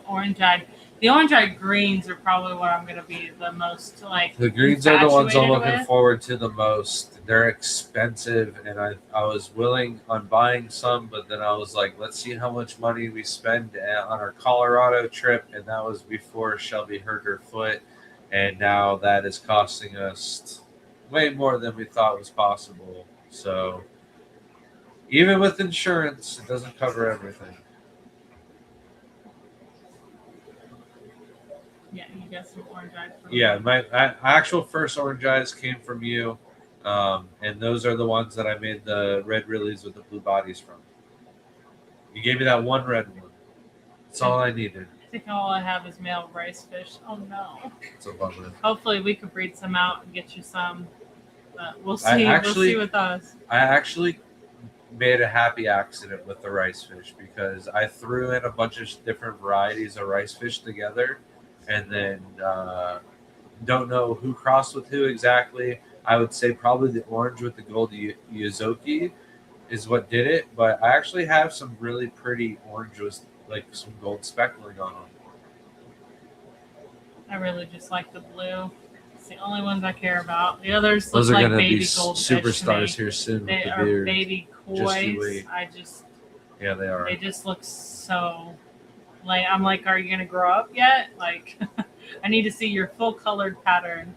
Orange-eyed. The orange-eyed greens are probably what I'm going to be the most like. The greens are the ones I'm looking forward to the most. They're expensive, and I was willing on buying some, but then I was like, let's see how much money we spend on our Colorado trip, and that was before Shelby hurt her foot, and now that is costing us way more than we thought was possible. So even with insurance, it doesn't cover everything. Yeah, you got some orange eyes from me. My actual first orange eyes came from you. And those are the ones that I made the red rillies with the blue bodies from. You gave me that one red one. That's all I needed. I think all I have is male rice fish. Oh no. It's a bummer. Hopefully we could breed some out and get you some. But we'll see. We'll see with us. I actually made a happy accident with the rice fish because I threw in a bunch of different varieties of rice fish together, and then don't know who crossed with who exactly. I would say probably the orange with the gold Yuzuki is what did it, but I actually have some really pretty orange with like some gold speckling on them. I really just like the blue. It's the only ones I care about. The others Those look are like going to baby be goldfish superstars here soon. They with the are beard. baby koi's. Yeah, they are. They just look so like I'm like, are you gonna grow up yet? Like, I need to see your full colored pattern.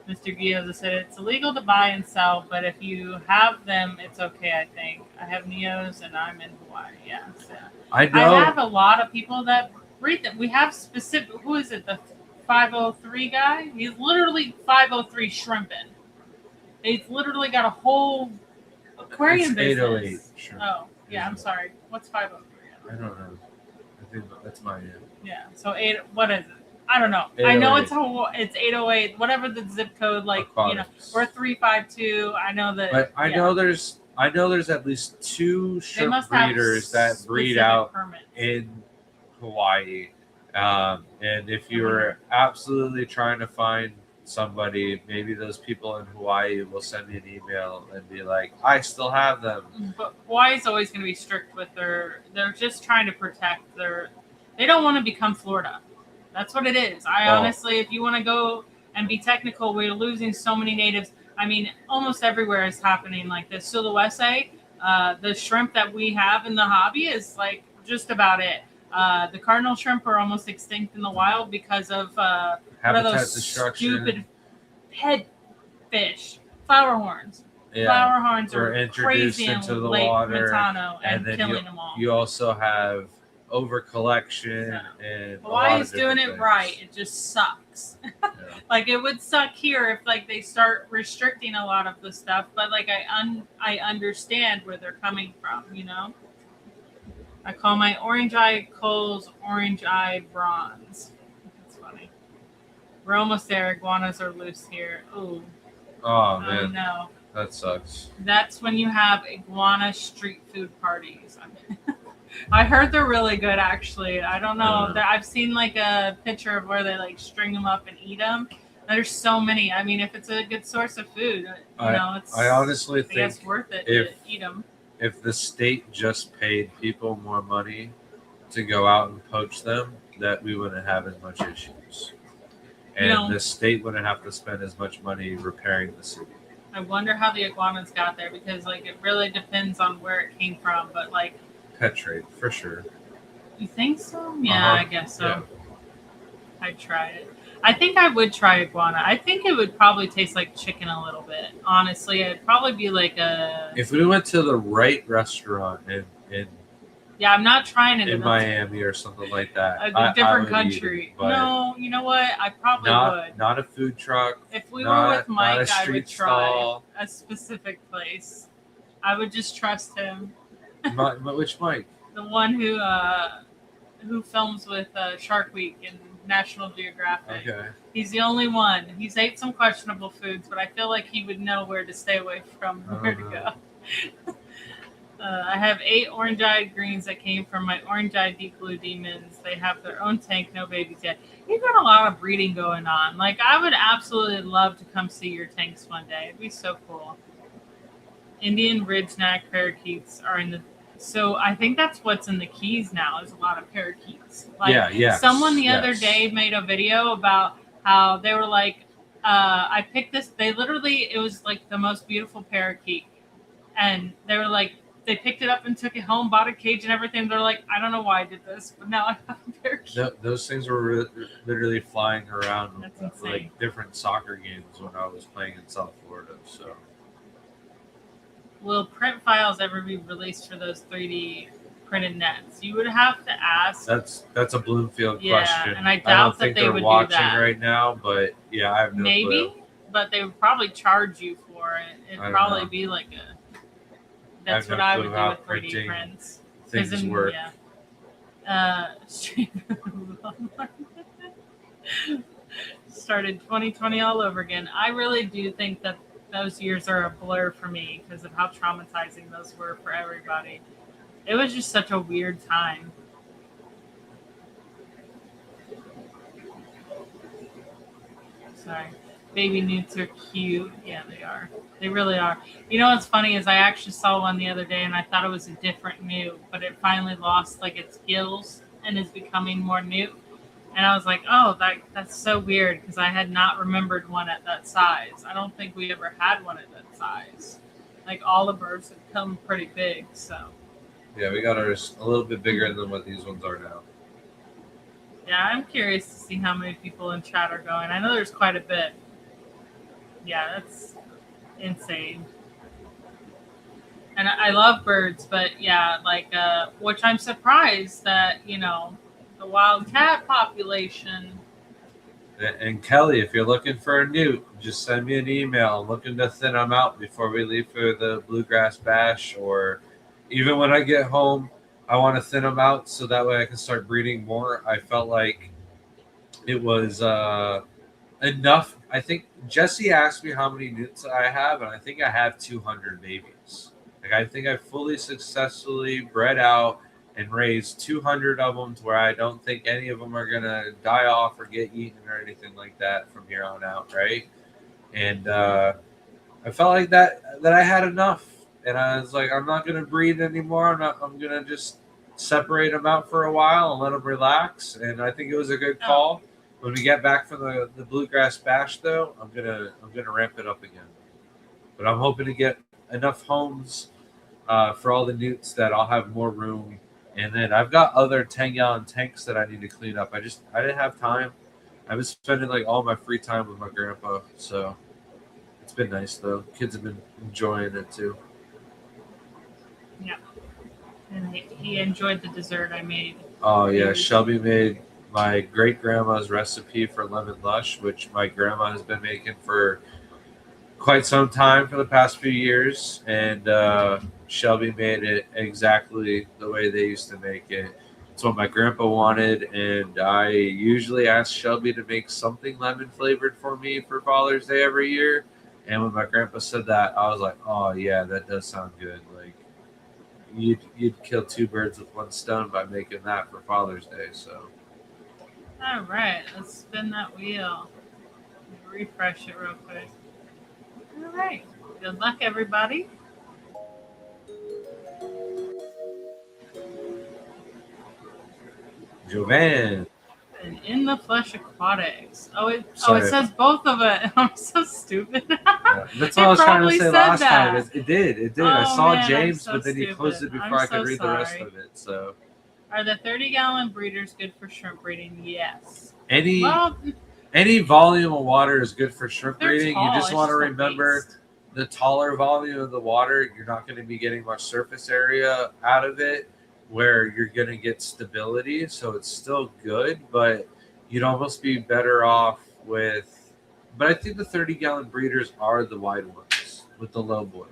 Mr. Gioza said it's illegal to buy and sell, but if you have them, it's okay. I think I have Neos and I'm in Hawaii. Yeah, so I know. I have a lot of people that breed them. We have specific. Who is it? The 503 guy. He's literally 503 shrimping. He's literally got a whole aquarium It's 808 business. shrimp. Oh, yeah. I'm sorry. What's 503? I don't know. I think that's my name. Yeah. So what is it? I don't know. I know it's 808. Whatever the zip code, like Aquatics. or 352. I know that. But I know there's at least 2 shrimp breeders that breed out permits in Hawaii. And if you were absolutely trying to find somebody, maybe those people in Hawaii will send me an email and be like, I still have them. But Hawaii's always going to be strict with they're just trying to protect they don't want to become Florida. That's what it is. Honestly, if you want to go and be technical, we're losing so many natives. I mean, almost everywhere is happening like this. Silhouette, the shrimp that we have in the hobby is like just about it. The cardinal shrimp are almost extinct in the wild because of Habitat destruction. Stupid head fish, flower horns. Yeah. Flower horns are introduced crazy into the Lake water, Matano and then killing them all. You also have over collection and Hawaii's doing it right. It just sucks. Yeah. Like it would suck here if like they start restricting a lot of the stuff, but like I understand where they're coming from, you know. I call my orange eye Cole's orange eye bronze. That's funny. We're almost there. Iguanas are loose here. Ooh. Oh man. Oh no. That sucks. That's when you have iguana street food parties. I heard they're really good, actually. I don't know. I've seen like a picture of where they like string them up and eat them. There's so many. I mean, if it's a good source of food, it's. I honestly think it's worth it to eat them. If the state just paid people more money to go out and poach them, that we wouldn't have as much issues, and the state wouldn't have to spend as much money repairing the city. I wonder how the iguanas got there because like it really depends on where it came from, but like. Pet trade for sure. You think so? Yeah, I guess so. Yeah. I'd try it. I think I would try iguana. I think it would probably taste like chicken a little bit. Honestly, it'd probably be like a. If we went to the right restaurant in yeah, I'm not trying it in Miami or something like that. A different country. No, you know what? I probably would. Not a food truck. If we were with Mike, I would try a specific place. I would just trust him. Which Mike? The one who films with Shark Week and National Geographic. Okay. He's the only one. He's ate some questionable foods, but I feel like he would know where to stay away from, where to go. I have 8 orange-eyed greens that came from my orange-eyed deep blue demons. They have their own tank, no babies yet. You've got a lot of breeding going on. Like, I would absolutely love to come see your tanks one day. It'd be so cool. Indian ridgeneck parakeets are in the. So I think that's what's in the Keys now is a lot of parakeets. Like, someone the other day made a video about how they were like, I picked this. They literally, it was like the most beautiful parakeet, and they were like, they picked it up and took it home, bought a cage and everything. They're like, I don't know why I did this, but now I have a parakeet. Those things were literally flying around That's like different soccer games when I was playing in South Florida. So. Will print files ever be released for those 3D printed nets? You would have to ask. That's a Bloomfield question. Yeah, and I doubt that they would do that right now, but yeah, I have no clue. But they would probably charge you for for it. It'd I don't probably know. be like a. I That's have no what I clue would do how with 3D printing prints. things work. Started 2020 all over again. I really do think that those years are a blur for me because of how traumatizing those were for everybody. It was just such a weird time. Sorry. Baby newts are cute. Yeah, they are. They really are. You know what's funny is I actually saw one the other day and I thought it was a different newt, but it finally lost like its gills and is becoming more newt. And I was like, oh, that's so weird because I had not remembered one at that size. I don't think we ever had one at that size. Like Olivers have come pretty big, so. Yeah, we got ours a little bit bigger than what these ones are now. Yeah, I'm curious to see how many people in chat are going. I know there's quite a bit. Yeah, that's insane. And I love birds, but yeah, like, which I'm surprised that, the wild cat population. And Kelly, if you're looking for a newt, just send me an email. I'm looking to thin them out before we leave for the bluegrass bash, or even when I get home, I want to thin them out so that way I can start breeding more. I felt like it was enough. I think Jesse asked me how many newts I have, and I think I have 200 babies. Like I think I fully successfully bred out and raised 200 of them to where I don't think any of them are gonna die off or get eaten or anything like that from here on out, right? And I felt like that I had enough, and I was like, I'm not gonna breed anymore. I'm gonna just separate them out for a while and let them relax. And I think it was a good call. When we get back from the bluegrass bash, though, I'm gonna ramp it up again. But I'm hoping to get enough homes for all the newts that I'll have more room. And then I've got other 10-gallon tanks that I need to clean up. I didn't have time. I've been spending like all my free time with my grandpa, so it's been nice though. Kids have been enjoying it too. Yeah. And he enjoyed the dessert I made. Oh yeah, Shelby made my great grandma's recipe for lemon lush, which my grandma has been making for quite some time for the past few years, and Shelby made it exactly the way they used to make it. It's what my grandpa wanted, and I usually ask Shelby to make something lemon flavored for me for Father's Day every year. And when my grandpa said that, I was like, "Oh yeah, that does sound good." Like you'd kill two birds with one stone by making that for Father's Day. So. All right, let's spin that wheel. Refresh it real quick. All right. Good luck, everybody. Jovan. And In the Flesh Aquatics. It Sorry. says both of it. I'm so stupid. Yeah, that's what I was trying to say last that. time. It did. Oh, I saw man, James, so but then he closed it stupid. before I could so read sorry. the rest of it. So, are the 30-gallon breeders good for shrimp breeding? Yes. any volume of water is good for shrimp breeding. Tall. You just want to remember the taller volume of the water, you're not going to be getting much surface area out of it, where you're going to get stability. So it's still good, but you'd almost be better off with. But I think the 30-gallon breeders are the wide ones with the low boil.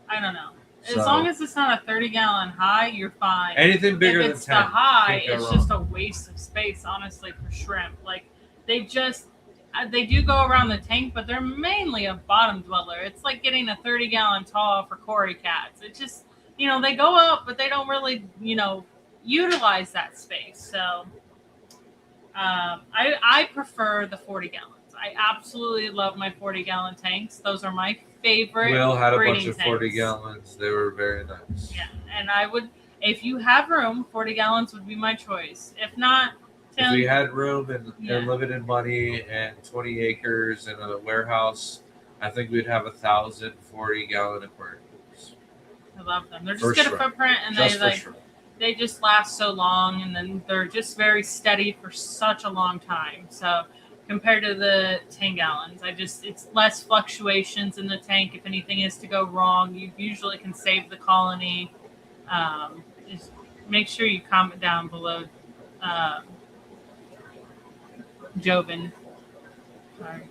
I don't know. As long as it's not a 30-gallon high, you're fine. Anything bigger than 10. If it's the high, it's just a waste of space, honestly, for shrimp. Like, they do go around the tank, but they're mainly a bottom dweller. It's like getting a 30-gallon tall for Cory cats. It just, they go up, but they don't really, utilize that space. So I prefer the 40 gallons. I absolutely love my 40-gallon tanks. Those are my favorite. Will had a bunch breeding of 40 gallons. They were very nice. Yeah, and I would, if you have room, 40 gallons would be my choice. If not, 10. If we had room and limited money and 20 acres and a warehouse, I think we'd have 1,000 40-gallon aquariums. I love them. They're just good a footprint, and they just last so long, and then they're just very steady for such a long time. So compared to the 10 gallons, it's less fluctuations in the tank. If anything is to go wrong, you usually can save the colony. Just make sure you comment down below. Joven. Sorry.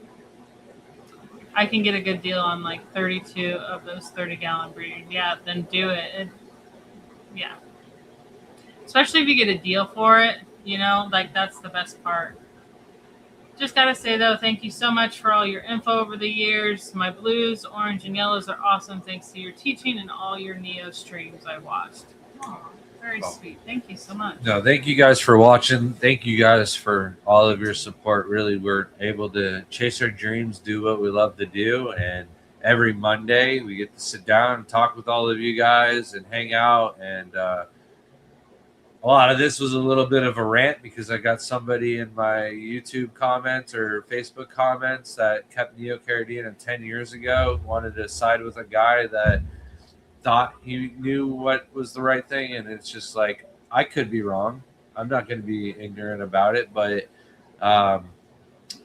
I can get a good deal on like 32 of those 30-gallon breeders. Yeah, then do it. Yeah. Especially if you get a deal for it, like that's the best part. Just gotta say though, thank you so much for all your info over the years. My blues, orange, and yellows are awesome thanks to your teaching and all your Neo streams I watched. Aww, very sweet. Thank you so much. No, thank you guys for watching. Thank you guys for all of your support. Really, we're able to chase our dreams, do what we love to do, and every Monday we get to sit down and talk with all of you guys and hang out. And a lot of this was a little bit of a rant because I got somebody in my YouTube comments or Facebook comments that kept Neocaridina 10 years ago, wanted to side with a guy that thought he knew what was the right thing. And it's just like, I could be wrong. I'm not going to be ignorant about it, but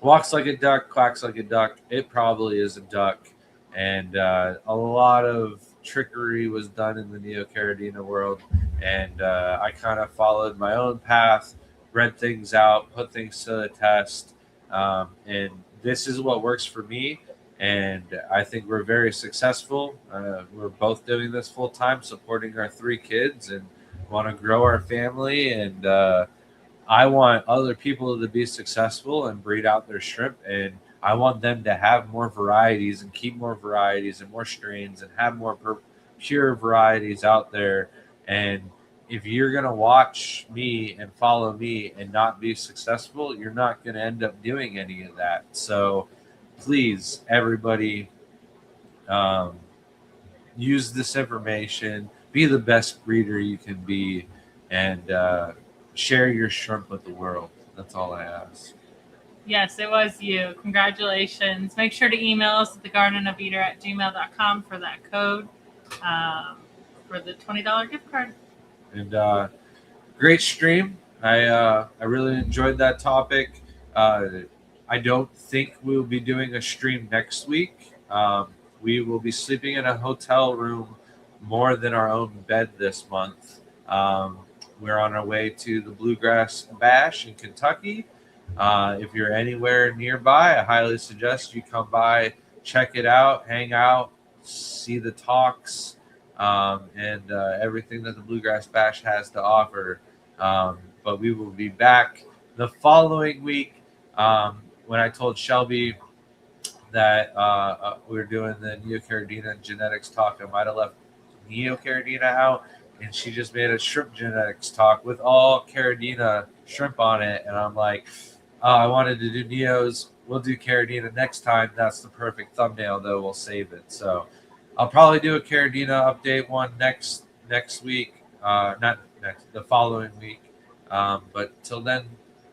walks like a duck, quacks like a duck. It probably is a duck. And a lot of trickery was done in the Neocaridina world. And I kind of followed my own path, read things out, put things to the test. And this is what works for me. And I think we're very successful. We're both doing this full time, supporting our 3 kids, and want to grow our family. And I want other people to be successful and breed out their shrimp. And I want them to have more varieties and keep more varieties and more strains and have more pure varieties out there. And if you're going to watch me and follow me and not be successful, you're not going to end up doing any of that. So please, everybody, use this information, be the best breeder you can be, and share your shrimp with the world. That's all I ask. Yes, it was you. Congratulations. Make sure to email us at thegardenofeater@gmail.com for that code for the $20 gift card. And great stream. I really enjoyed that topic. I don't think we'll be doing a stream next week. We will be sleeping in a hotel room more than our own bed this month. We're on our way to the Bluegrass Bash in Kentucky. If you're anywhere nearby, I highly suggest you come by, check it out, hang out, see the talks, and everything that the Bluegrass Bash has to offer. But we will be back the following week. When I told Shelby that we were doing the Neocaridina Genetics talk, I might have left Neocaridina out, and she just made a shrimp genetics talk with all Caridina shrimp on it. And I'm like, I wanted to do Neos. We'll do Caridina next time. That's the perfect thumbnail, though. We'll save it. So I'll probably do a Caridina update one next week, not next, the following week. But till then,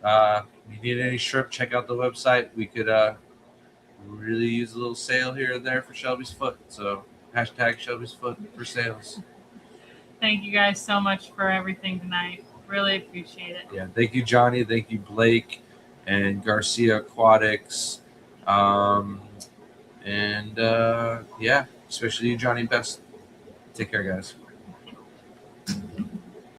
if you need any shrimp, check out the website. We could really use a little sale here and there for Shelby's Foot. So hashtag Shelby's Foot for sales. Thank you guys so much for everything tonight. Really appreciate it. Yeah, thank you, Johnny. Thank you, Blake and Garcia Aquatics. And yeah, especially you, Johnny Best. Take care, guys.